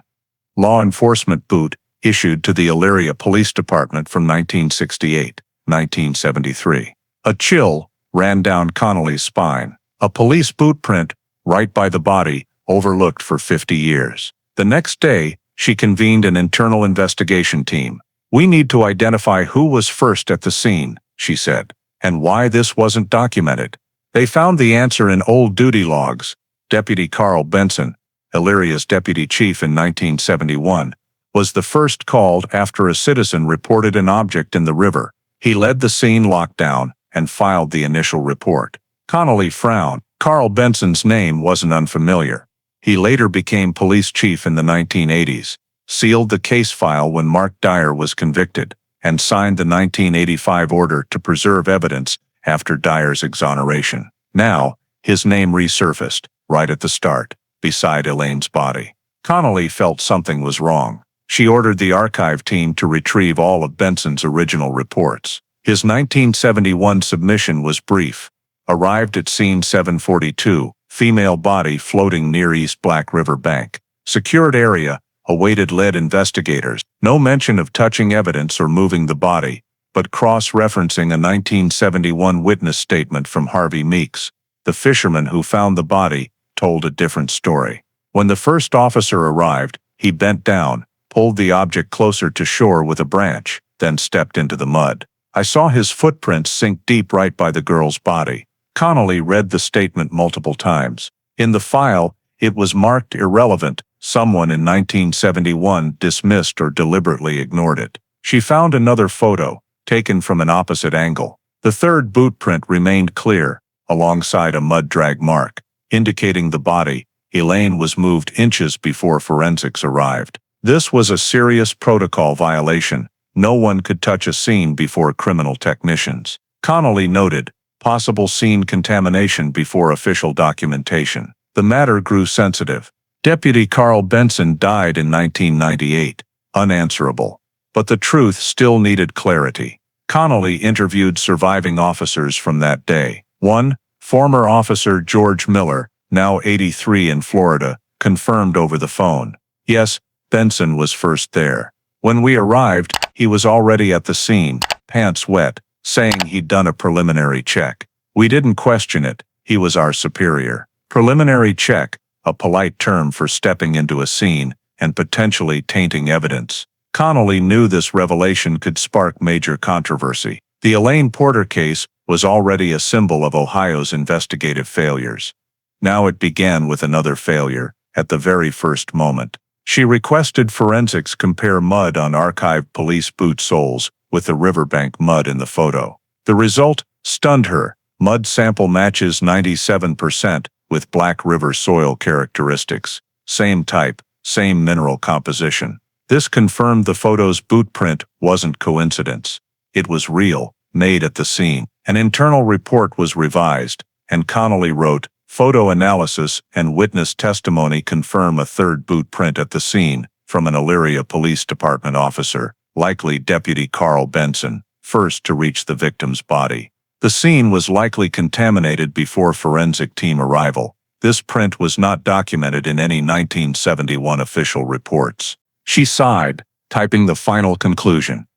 law enforcement boot issued to the Elyria Police Department from 1968-1973. A chill ran down Connolly's spine. A police boot print, right by the body, overlooked for 50 years. The next day, she convened an internal investigation team. "We need to identify who was first at the scene," she said, "and why this wasn't documented." They found the answer in old duty logs. Deputy Carl Benson, Elyria's deputy chief in 1971, was the first called after a citizen reported an object in the river. He led the scene lockdown and filed the initial report. Connolly frowned. Carl Benson's name wasn't unfamiliar. He later became police chief in the 1980s, sealed the case file when Mark Dyer was convicted, and signed the 1985 order to preserve evidence after Dyer's exoneration. Now, his name resurfaced, right at the start, beside Elaine's body. Connolly felt something was wrong. She ordered the archive team to retrieve all of Benson's original reports. His 1971 submission was brief. Arrived at scene 742, female body floating near East Black River bank. Secured area, awaited lead investigators. No mention of touching evidence or moving the body, but cross-referencing a 1971 witness statement from Harvey Meeks, the fisherman who found the body, told a different story. When the first officer arrived, he bent down, pulled the object closer to shore with a branch, then stepped into the mud. "I saw his footprints sink deep right by the girl's body." Connolly read the statement multiple times. In the file, it was marked irrelevant. Someone in 1971 dismissed or deliberately ignored it. She found another photo, taken from an opposite angle. The third boot print remained clear, alongside a mud drag mark, indicating the body. Elaine was moved inches before forensics arrived. This was a serious protocol violation. No one could touch a scene before criminal technicians. Connolly noted, possible scene contamination before official documentation. The matter grew sensitive. Deputy Carl Benson died in 1998, unanswerable. But the truth still needed clarity. Connolly interviewed surviving officers from that day. One, former officer George Miller, now 83 in Florida, confirmed over the phone. Yes, Benson was first there. When we arrived, he was already at the scene, pants wet, saying he'd done a preliminary check. We didn't question it. He was our superior. Preliminary check, a polite term for stepping into a scene and potentially tainting evidence. Connolly knew this revelation could spark major controversy. The Elaine Porter case was already a symbol of Ohio's investigative failures. Now it began with another failure, at the very first moment. She requested forensics compare mud on archived police boot soles with the riverbank mud in the photo. The result stunned her. Mud sample matches 97% with Black River soil characteristics. Same type, same mineral composition. This confirmed the photo's boot print wasn't coincidence. It was real, made at the scene. An internal report was revised, and Connolly wrote, "Photo analysis and witness testimony confirm a third boot print at the scene from an Elyria Police Department officer, likely Deputy Carl Benson, first to reach the victim's body. The scene was likely contaminated before forensic team arrival. This print was not documented in any 1971 official reports." She sighed, typing the final conclusion.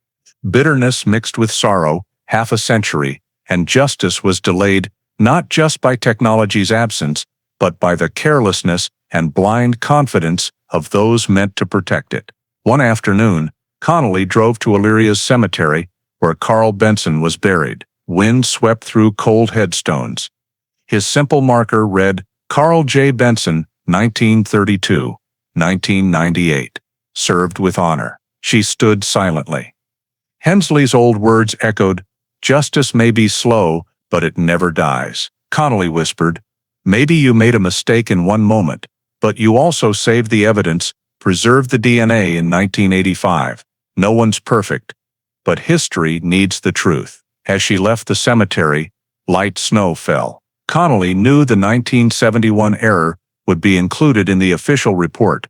Bitterness mixed with sorrow, half a century, and justice was delayed not just by technology's absence, but by the carelessness and blind confidence of those meant to protect it. One afternoon, Connolly drove to Elyria's cemetery, where Carl Benson was buried. Wind swept through cold headstones. His simple marker read, Carl J. Benson, 1932, 1998. Served with honor. She stood silently. Hensley's old words echoed, "Justice may be slow, but it never dies." Connolly whispered, "Maybe you made a mistake in one moment, but you also saved the evidence, preserved the DNA in 1985. No one's perfect, but history needs the truth." As she left the cemetery, light snow fell. Connolly knew the 1971 error would be included in the official report,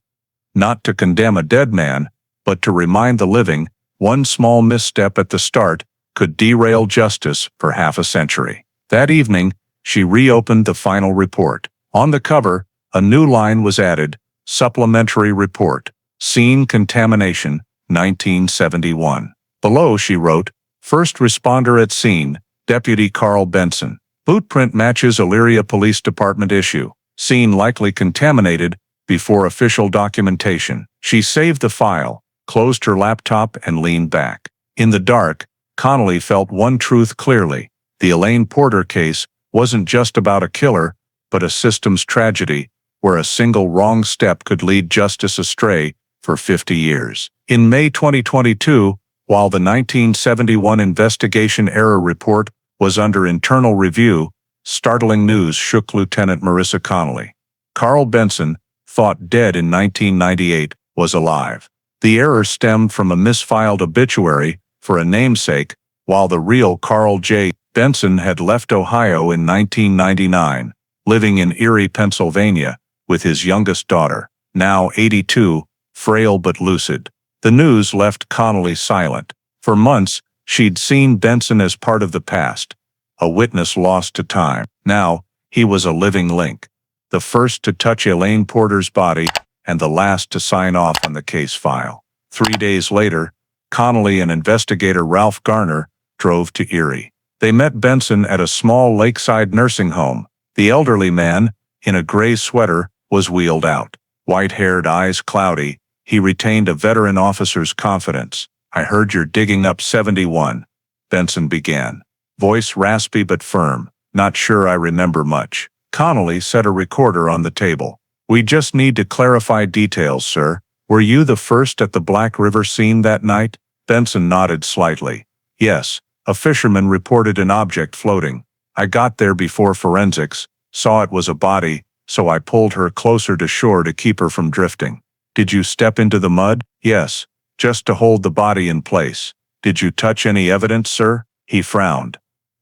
not to condemn a dead man, but to remind the living, one small misstep at the start could derail justice for half a century. That evening, she reopened the final report. On the cover, a new line was added, Supplementary Report, Scene Contamination, 1971. Below she wrote, First responder at scene, Deputy Carl Benson. Bootprint matches Elyria Police Department issue. Scene likely contaminated before official documentation. She saved the file, closed her laptop and leaned back. In the dark, Connolly felt one truth clearly. The Elaine Porter case wasn't just about a killer, but a systems tragedy, where a single wrong step could lead justice astray for 50 years. In May 2022, while the 1971 investigation error report was under internal review, startling news shook Lieutenant Marissa Connolly. Carl Benson, thought dead in 1998, was alive. The error stemmed from a misfiled obituary for a namesake, while the real Carl J. Benson had left Ohio in 1999, living in Erie, Pennsylvania, with his youngest daughter, now 82, frail but lucid. The news left Connolly silent. For months, she'd seen Benson as part of the past, a witness lost to time. Now, he was a living link, the first to touch Elaine Porter's body and the last to sign off on the case file. 3 days later, Connolly and investigator Ralph Garner drove to Erie. They met Benson at a small lakeside nursing home. The elderly man, in a gray sweater, was wheeled out. White-haired, eyes cloudy, he retained a veteran officer's confidence. "I heard you're digging up 71, Benson began. Voice raspy but firm. "Not sure I remember much." Connolly set a recorder on the table. "We just need to clarify details, sir. Were you the first at the Black River scene that night?" Benson nodded slightly. "Yes, a fisherman reported an object floating. I got there before forensics, saw it was a body, so I pulled her closer to shore to keep her from drifting." "Did you step into the mud?" "Yes, just to hold the body in place." "Did you touch any evidence, sir?" He frowned.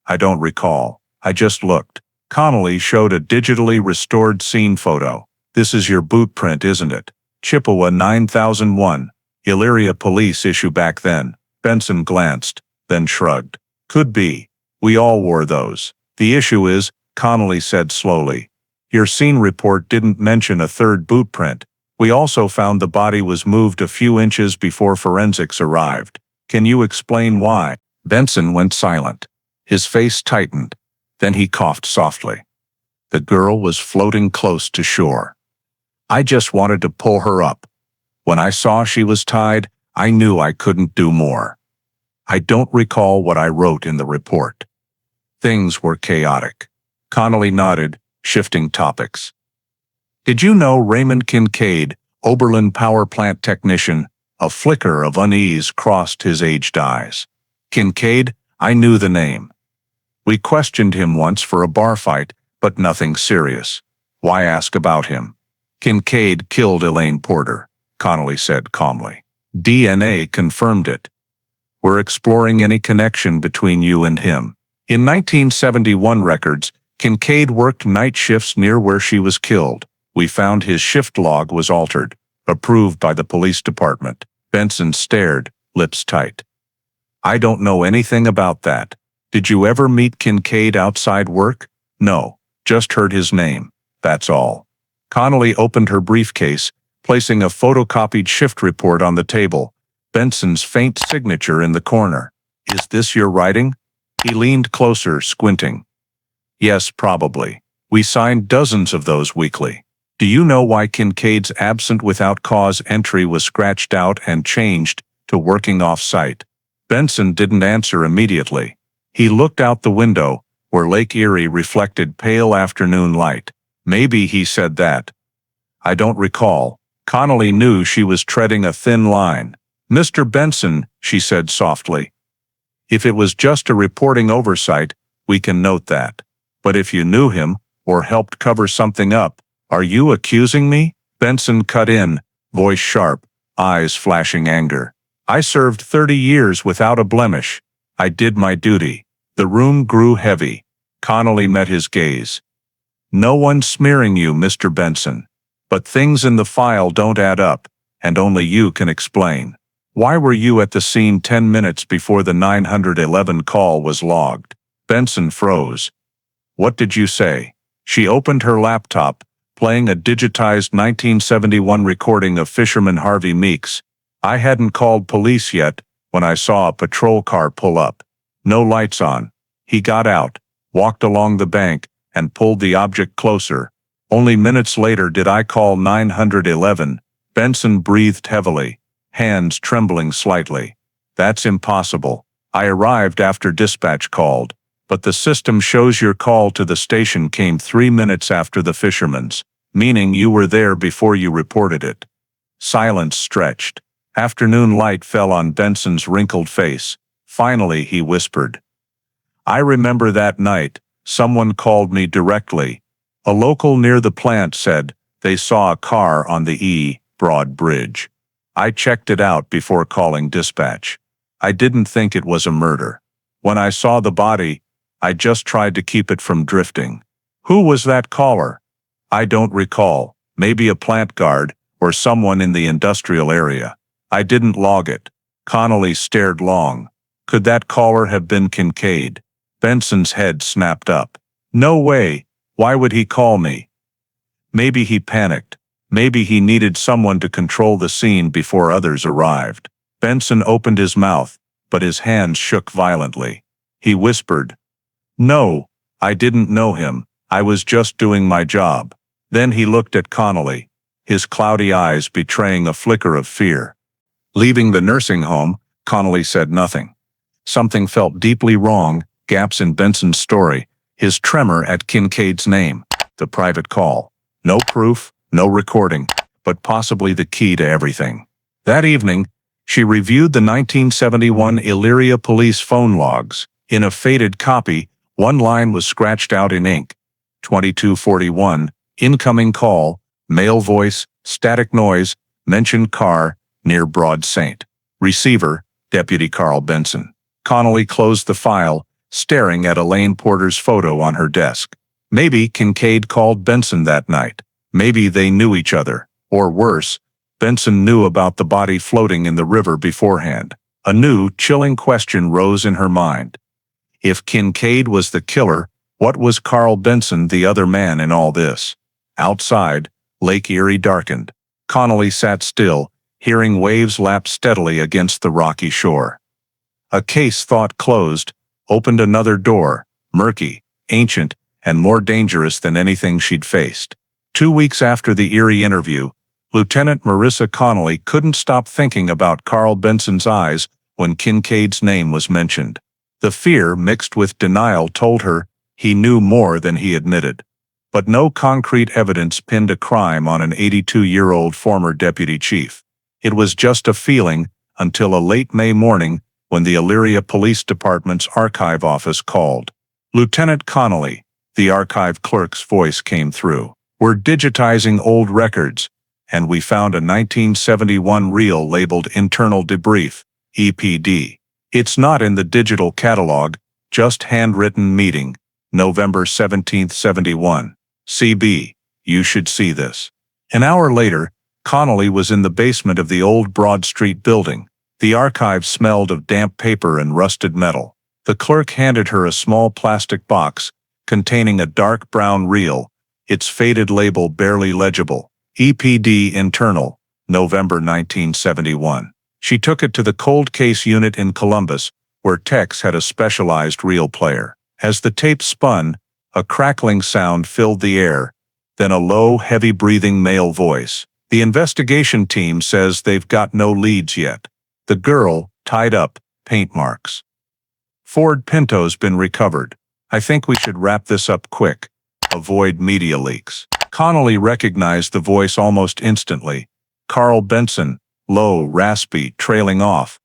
"I don't recall. I just looked." Connolly showed a digitally restored scene photo. "This is your boot print, isn't it? Chippewa 9001. Elyria Police issue back then." Benson glanced, then shrugged. "Could be. We all wore those. The issue is," Connolly said slowly, "your scene report didn't mention a third boot print. We also found the body was moved a few inches before forensics arrived. Can you explain why?" Benson went silent. His face tightened. Then he coughed softly. "The girl was floating close to shore. I just wanted to pull her up. When I saw she was tied, I knew I couldn't do more. I don't recall what I wrote in the report." Things were chaotic. Connolly nodded, shifting topics. Did you know Raymond Kincaid, Oberlin power plant technician? A flicker of unease crossed his aged eyes. Kincaid, I knew the name. We questioned him once for a bar fight, but nothing serious. Why ask about him? Kincaid killed Elaine Porter, Connolly said calmly. DNA confirmed it. We're exploring any connection between you and him. In 1971 records, Kincaid worked night shifts near where she was killed. We found his shift log was altered, approved by the police department. Benson stared, lips tight. I don't know anything about that. Did you ever meet Kincaid outside work? No, just heard his name. That's all. Connolly opened her briefcase, placing a photocopied shift report on the table. Benson's faint signature in the corner. Is this your writing? He leaned closer, squinting. Yes, probably. We signed dozens of those weekly. Do you know why Kincaid's absent without cause entry was scratched out and changed to working off-site? Benson didn't answer immediately. He looked out the window, where Lake Erie reflected pale afternoon light. Maybe he said that. I don't recall. Connolly knew she was treading a thin line. Mr. Benson, she said softly. If it was just a reporting oversight, we can note that. But if you knew him, or helped cover something up, are you accusing me? Benson cut in, voice sharp, eyes flashing anger. I served 30 years without a blemish. I did my duty. The room grew heavy. Connolly met his gaze. No one's smearing you, Mr. Benson. But things in the file don't add up, and only you can explain. Why were you at the scene 10 minutes before the 911 call was logged? Benson froze. What did you say? She opened her laptop, playing a digitized 1971 recording of Fisherman Harvey Meeks. I hadn't called police yet when I saw a patrol car pull up. No lights on. He got out, walked along the bank, and pulled the object closer. Only minutes later did I call 911. Benson breathed heavily, hands trembling slightly. That's impossible. I arrived after dispatch called, but the system shows your call to the station came 3 minutes after the fisherman's, meaning you were there before you reported it. Silence stretched. Afternoon light fell on Benson's wrinkled face. Finally, he whispered. I remember that night, someone called me directly. A local near the plant said they saw a car on the E. Broad Bridge. I checked it out before calling dispatch. I didn't think it was a murder. When I saw the body, I just tried to keep it from drifting. Who was that caller? I don't recall. Maybe a plant guard or someone in the industrial area. I didn't log it. Connolly stared long. Could that caller have been Kincaid? Benson's head snapped up. No way. Why would he call me? Maybe he panicked. Maybe he needed someone to control the scene before others arrived. Benson opened his mouth, but his hands shook violently. He whispered, No, I didn't know him. I was just doing my job. Then he looked at Connolly, his cloudy eyes betraying a flicker of fear. Leaving the nursing home, Connolly said nothing. Something felt deeply wrong, gaps in Benson's story, his tremor at Kincaid's name, the private call. No proof, no recording, but possibly the key to everything. That evening, she reviewed the 1971 Elyria police phone logs. In a faded copy, one line was scratched out in ink. 2241, incoming call, male voice, static noise, mentioned car, near Broad St. Receiver, Deputy Carl Benson. Connolly closed the file, staring at Elaine Porter's photo on her desk. Maybe Kincaid called Benson that night. Maybe they knew each other. Or worse, Benson knew about the body floating in the river beforehand. A new, chilling question rose in her mind. If Kincaid was the killer, what was Carl Benson the other man in all this? Outside, Lake Erie darkened. Connolly sat still, hearing waves lap steadily against the rocky shore. A case thought closed, opened another door, murky, ancient, and more dangerous than anything she'd faced. 2 weeks after the Erie interview, Lieutenant Marissa Connolly couldn't stop thinking about Carl Benson's eyes when Kincaid's name was mentioned. The fear mixed with denial told her he knew more than he admitted. But no concrete evidence pinned a crime on an 82-year-old former deputy chief. It was just a feeling until a late May morning when the Elyria Police Department's archive office called. Lieutenant Connolly, the archive clerk's voice came through. "We're digitizing old records, and we found a 1971 reel labeled Internal Debrief, EPD. It's not in the digital catalog, just handwritten meeting, November 17, 71. CB, you should see this." An hour later, Connolly was in the basement of the old Broad Street building. The archive smelled of damp paper and rusted metal. The clerk handed her a small plastic box containing a dark brown reel, its faded label barely legible. EPD Internal, November 1971. She took it to the cold case unit in Columbus, where Tex had a specialized reel player. As the tape spun, a crackling sound filled the air, then a low, heavy-breathing male voice. "The investigation team says they've got no leads yet. The girl, tied up, paint marks. Ford Pinto's been recovered. I think we should wrap this up quick. Avoid media leaks." Connolly recognized the voice almost instantly. Carl Benson, low, raspy, trailing off.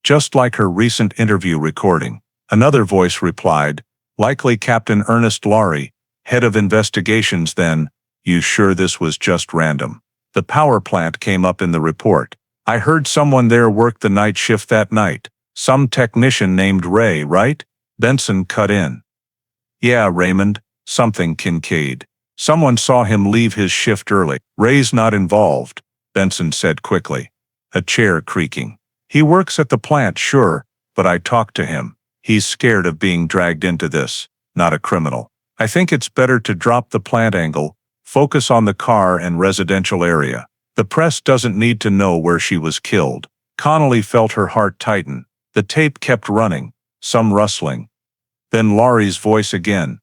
Just like her recent interview recording. Another voice replied, likely Captain Ernest Laurie, head of investigations then, "You sure this was just random?" "The power plant came up in the report. I heard someone there worked the night shift that night. Some technician named Ray, right?" Benson cut in. "Yeah, Raymond, something Kincaid. Someone saw him leave his shift early." "Ray's not involved," Benson said quickly. A chair creaking. "He works at the plant, sure, but I talked to him. He's scared of being dragged into this, not a criminal. I think it's better to drop the plant angle, focus on the car and residential area. The press doesn't need to know where she was killed." Connolly felt her heart tighten. The tape kept running, some rustling. Then Laurie's voice again.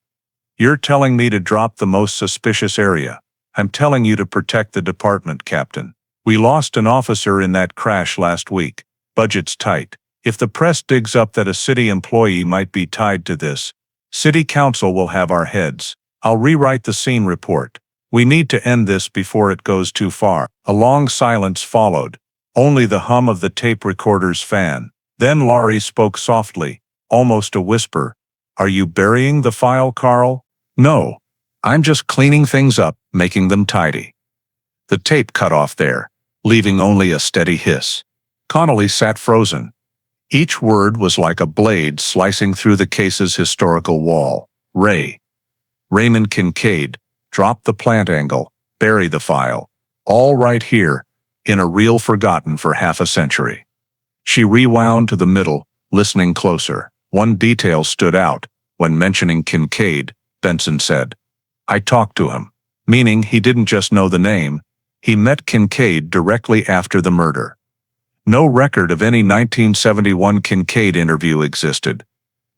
"You're telling me to drop the most suspicious area. I'm telling you to protect the department, Captain. We lost an officer in that crash last week. Budget's tight. If the press digs up that a city employee might be tied to this, City Council will have our heads. I'll rewrite the scene report. We need to end this before it goes too far." A long silence followed, only the hum of the tape recorder's fan. Then Laurie spoke softly, almost a whisper. "Are you burying the file, Carl?" "No. I'm just cleaning things up, making them tidy." The tape cut off there, leaving only a steady hiss. Connolly sat frozen. Each word was like a blade slicing through the case's historical wall. Ray. Raymond Kincaid. Drop the plant angle. Bury the file. All right here, in a reel forgotten for half a century. She rewound to the middle, listening closer. One detail stood out. When mentioning Kincaid, Benson said, "I talked to him." Meaning he didn't just know the name, he met Kincaid directly after the murder. No record of any 1971 Kincaid interview existed,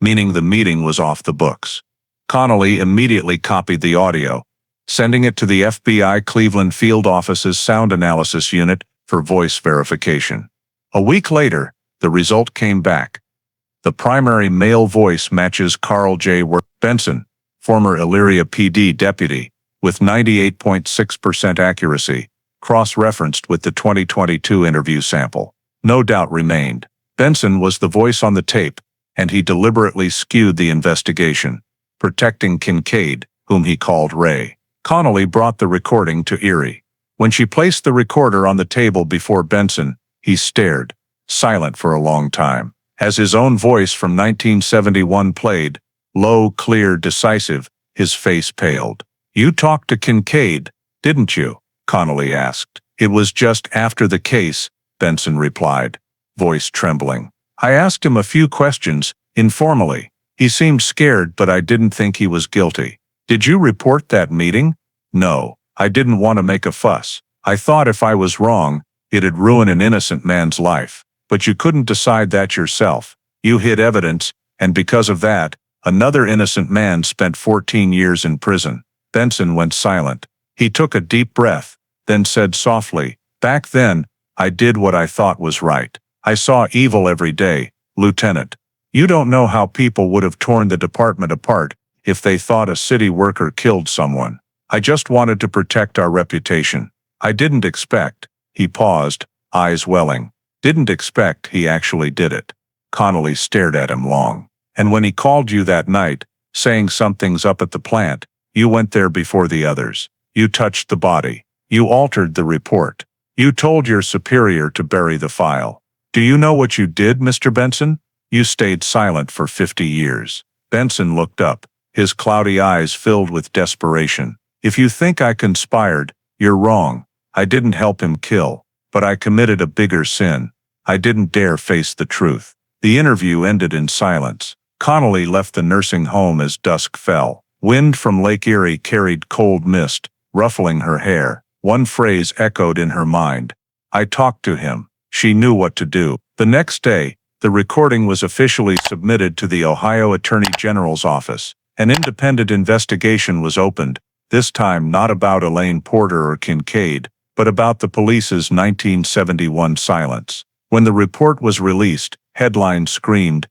meaning the meeting was off the books. Connolly immediately copied the audio, sending it to the FBI Cleveland Field Office's Sound Analysis Unit for voice verification. A week later, the result came back. The primary male voice matches Carl J. Benson, former Elyria PD deputy, with 98.6% accuracy, cross-referenced with the 2022 interview sample. No doubt remained. Benson was the voice on the tape, and he deliberately skewed the investigation, protecting Kincaid, whom he called Ray. Connolly brought the recording to Erie. When she placed the recorder on the table before Benson, he stared, silent for a long time. As his own voice from 1971 played, low, clear, decisive, his face paled. "You talked to Kincaid, didn't you?" Connolly asked. "It was just after the case," Benson replied, voice trembling. "I asked him a few questions, informally. He seemed scared, but I didn't think he was guilty." "Did you report that meeting?" "No, I didn't want to make a fuss. I thought if I was wrong, it'd ruin an innocent man's life. But you couldn't decide that yourself. You hid evidence, and because of that, another innocent man spent 14 years in prison." Benson went silent. He took a deep breath, then said softly, "Back then, I did what I thought was right. I saw evil every day, Lieutenant. You don't know how people would have torn the department apart if they thought a city worker killed someone. I just wanted to protect our reputation. I didn't expect." He paused, eyes welling. "Didn't expect he actually did it." Connolly stared at him long. "And when he called you that night, saying something's up at the plant, you went there before the others. You touched the body. You altered the report. You told your superior to bury the file. Do you know what you did, Mr. Benson? You stayed silent for 50 years." Benson looked up, his cloudy eyes filled with desperation. "If you think I conspired, you're wrong. I didn't help him kill, but I committed a bigger sin. I didn't dare face the truth." The interview ended in silence. Connolly left the nursing home as dusk fell. Wind from Lake Erie carried cold mist, ruffling her hair. One phrase echoed in her mind. "I talked to him." She knew what to do. The next day, the recording was officially submitted to the Ohio Attorney General's office. An independent investigation was opened, this time not about Elaine Porter or Kincaid, but about the police's 1971 silence. When the report was released, headlines screamed,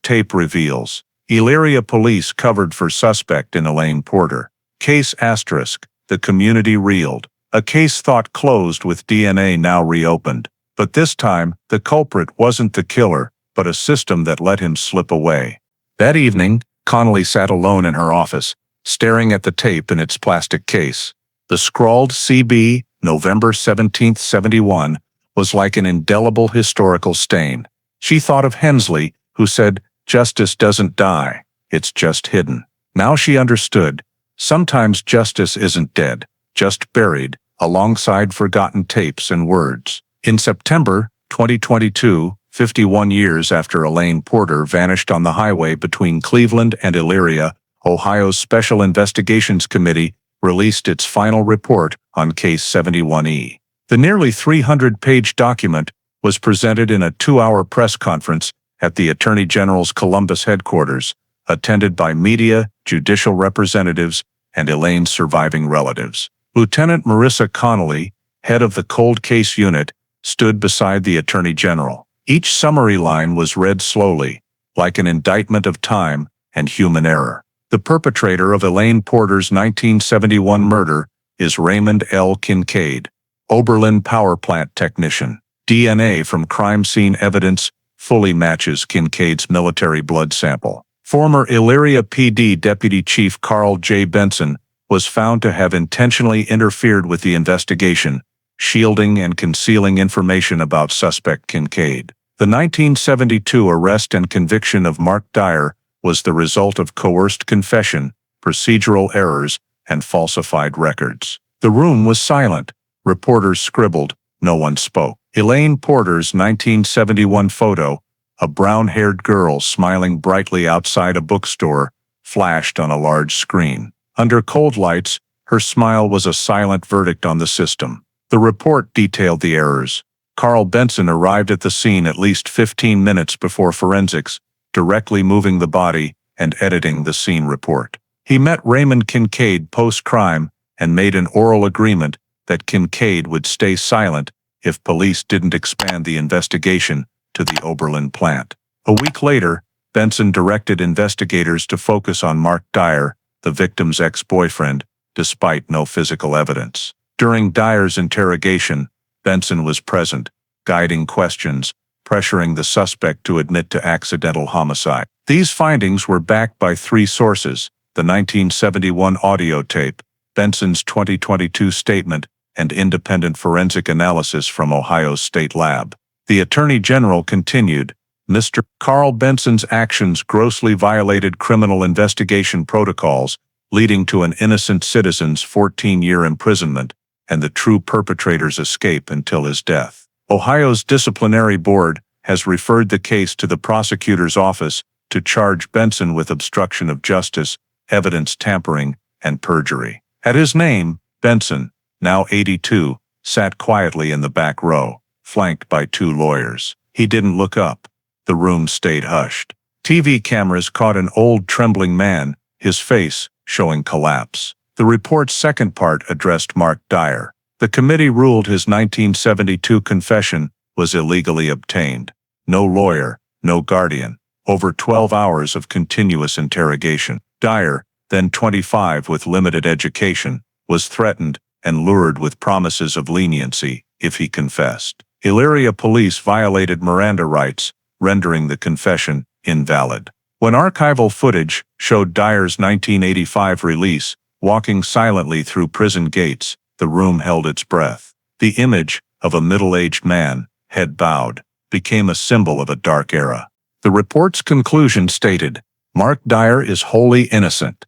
"Tape reveals. Elyria police covered for suspect in Elaine Porter. Case *. The community reeled. A case thought closed with DNA now reopened. But this time, the culprit wasn't the killer, but a system that let him slip away." That evening, Connolly sat alone in her office, staring at the tape in its plastic case. The scrawled CB, November 17, 71, was like an indelible historical stain. She thought of Hensley, who said, "Justice doesn't die, it's just hidden." Now she understood. Sometimes justice isn't dead, just buried, alongside forgotten tapes and words. In September 2022, 51 years after Elaine Porter vanished on the highway between Cleveland and Elyria, Ohio's Special Investigations Committee released its final report on Case 71E. The nearly 300-page document was presented in a 2-hour press conference at the Attorney General's Columbus headquarters, attended by media, judicial representatives, and Elaine's surviving relatives. Lieutenant Marissa Connolly, head of the Cold Case Unit, stood beside the Attorney General. Each summary line was read slowly, like an indictment of time and human error. The perpetrator of Elaine Porter's 1971 murder is Raymond L. Kincaid, Oberlin power plant technician. DNA from crime scene evidence fully matches Kincaid's military blood sample. Former Elyria PD Deputy Chief Carl J. Benson was found to have intentionally interfered with the investigation, shielding and concealing information about suspect Kincaid. The 1972 arrest and conviction of Mark Dyer was the result of coerced confession, procedural errors, and falsified records. The room was silent. Reporters scribbled. No one spoke. Elaine Porter's 1971 photo, a brown-haired girl smiling brightly outside a bookstore, flashed on a large screen. Under cold lights, her smile was a silent verdict on the system. The report detailed the errors. Carl Benson arrived at the scene at least 15 minutes before forensics, directly moving the body and editing the scene report. He met Raymond Kincaid post-crime and made an oral agreement that Kincaid would stay silent if police didn't expand the investigation to the Oberlin plant. A week later, Benson directed investigators to focus on Mark Dyer, the victim's ex-boyfriend, despite no physical evidence. During Dyer's interrogation, Benson was present, guiding questions, pressuring the suspect to admit to accidental homicide. These findings were backed by 3 sources: the 1971 audio tape, Benson's 2022 statement, and independent forensic analysis from Ohio's state lab. The Attorney General continued, "Mr. Carl Benson's actions grossly violated criminal investigation protocols, leading to an innocent citizen's 14-year imprisonment and the true perpetrator's escape until his death. Ohio's disciplinary board has referred the case to the prosecutor's office to charge Benson with obstruction of justice, evidence tampering, and perjury." At his name, Benson, now 82, sat quietly in the back row, flanked by 2 lawyers. He didn't look up. The room stayed hushed. TV cameras caught an old, trembling man, his face showing collapse. The report's second part addressed Mark Dyer. The committee ruled his 1972 confession was illegally obtained. No lawyer, no guardian. over 12 hours of continuous interrogation. Dyer, then 25 with limited education, was threatened and lured with promises of leniency if he confessed. Elyria police violated Miranda rights, rendering the confession invalid. When archival footage showed Dyer's 1985 release, walking silently through prison gates, the room held its breath. The image of a middle-aged man, head bowed, became a symbol of a dark era. The report's conclusion stated, "Mark Dyer is wholly innocent.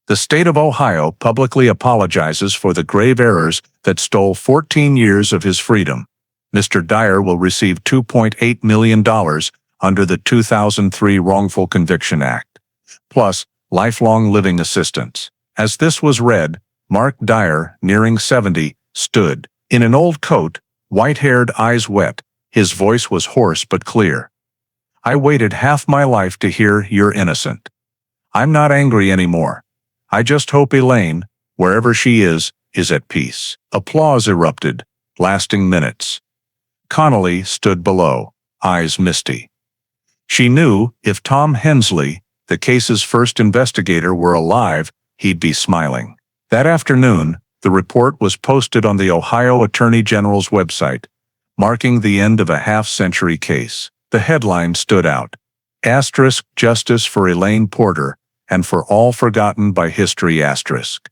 The state of Ohio publicly apologizes for the grave errors that stole 14 years of his freedom. Mr. Dyer will receive $2.8 million under the 2003 Wrongful Conviction Act, plus lifelong living assistance." As this was read, Mark Dyer, nearing 70, stood. In an old coat, white-haired, eyes wet, his voice was hoarse but clear. "I waited half my life to hear you're innocent. I'm not angry anymore. I just hope Elaine, wherever she is at peace." Applause erupted, lasting minutes. Connolly stood below, eyes misty. She knew if Tom Hensley, the case's first investigator, were alive, he'd be smiling. That afternoon, the report was posted on the Ohio Attorney General's website, marking the end of a half-century case. The headline stood out. Asterisk, justice for Elaine Porter, and for all forgotten by history asterisk.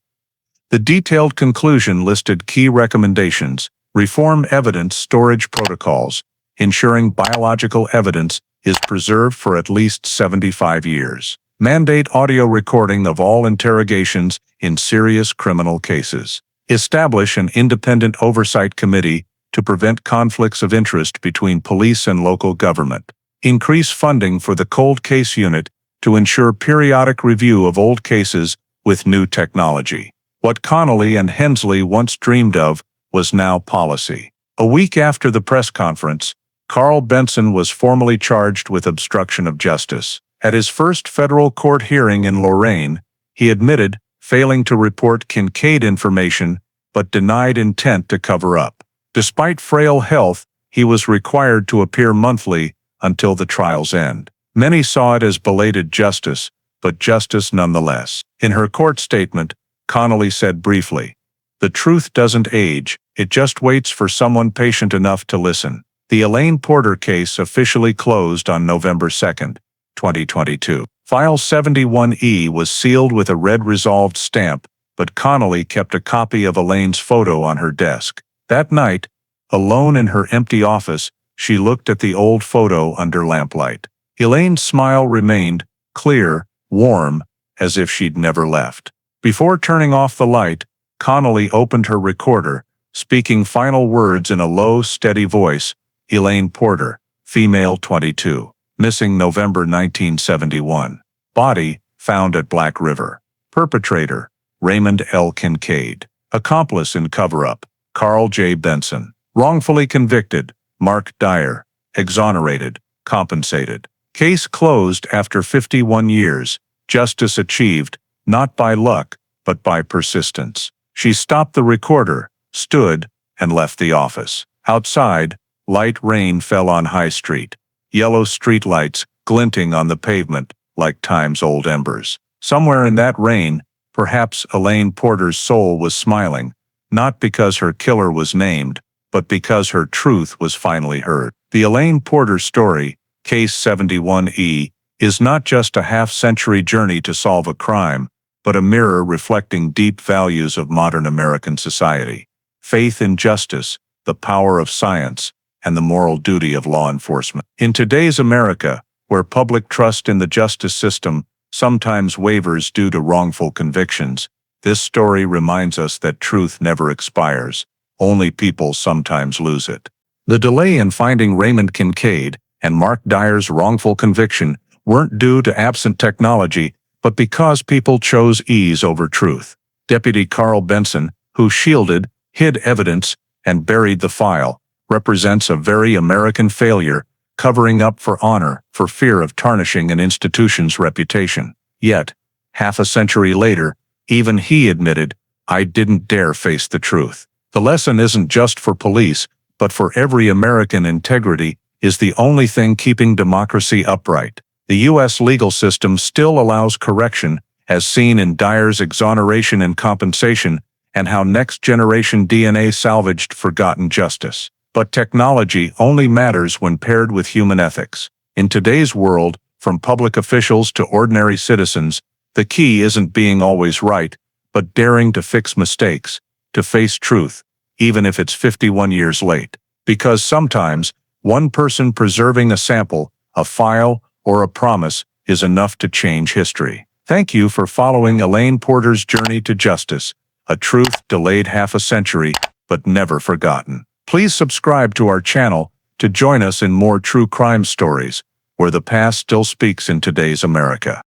The detailed conclusion listed key recommendations: reform evidence storage protocols, ensuring biological evidence is preserved for at least 75 years. Mandate audio recording of all interrogations in serious criminal cases. Establish an independent oversight committee to prevent conflicts of interest between police and local government. Increase funding for the cold case unit to ensure periodic review of old cases with new technology. What Connolly and Hensley once dreamed of was now policy. A week after the press conference, Carl Benson was formally charged with obstruction of justice. At his first federal court hearing in Lorain, he admitted failing to report Kincaid information but denied intent to cover up. Despite frail health, he was required to appear monthly until the trial's end. Many saw it as belated justice, but justice nonetheless. In her court statement, Connolly said briefly, "The truth doesn't age, it just waits for someone patient enough to listen." The Elaine Porter case officially closed on November 2, 2022. File 71E was sealed with a red resolved stamp, but Connolly kept a copy of Elaine's photo on her desk. That night, alone in her empty office, she looked at the old photo under lamplight. Elaine's smile remained clear, warm, as if she'd never left. Before turning off the light, Connolly opened her recorder, speaking final words in a low, steady voice. Elaine Porter, female 22. Missing November 1971. Body, found at Black River. Perpetrator, Raymond L. Kincaid. Accomplice in cover-up, Carl J. Benson. Wrongfully convicted, Mark Dyer. Exonerated, compensated. Case closed after 51 years. Justice achieved, not by luck, but by persistence. She stopped the recorder, stood, and left the office. Outside, light rain fell on High Street. Yellow streetlights glinting on the pavement like time's old embers. Somewhere in that rain, perhaps Elaine Porter's soul was smiling, not because her killer was named, but because her truth was finally heard. The Elaine Porter story, Case 71E, is not just a half-century journey to solve a crime, but a mirror reflecting deep values of modern American society. Faith in justice, the power of science, and the moral duty of law enforcement. In today's America, where public trust in the justice system sometimes wavers due to wrongful convictions, this story reminds us that truth never expires, only people sometimes lose it. The delay in finding Raymond Kincaid and Mark Dyer's wrongful conviction weren't due to absent technology, but because people chose ease over truth. Deputy Carl Benson, who shielded, hid evidence, and buried the file, represents a very American failure, covering up for honor for fear of tarnishing an institution's reputation. Yet, half a century later, even he admitted, "I didn't dare face the truth." The lesson isn't just for police, but for every American. Integrity is the only thing keeping democracy upright. The U.S. legal system still allows correction, as seen in Dyer's exoneration and compensation, and how next-generation DNA salvaged forgotten justice. But technology only matters when paired with human ethics. In today's world, from public officials to ordinary citizens, the key isn't being always right, but daring to fix mistakes, to face truth, even if it's 51 years late. Because sometimes, one person preserving a sample, a file, or a promise is enough to change history. Thank you for following Elaine Porter's journey to justice, a truth delayed half a century, but never forgotten. Please subscribe to our channel to join us in more true crime stories, where the past still speaks in today's America.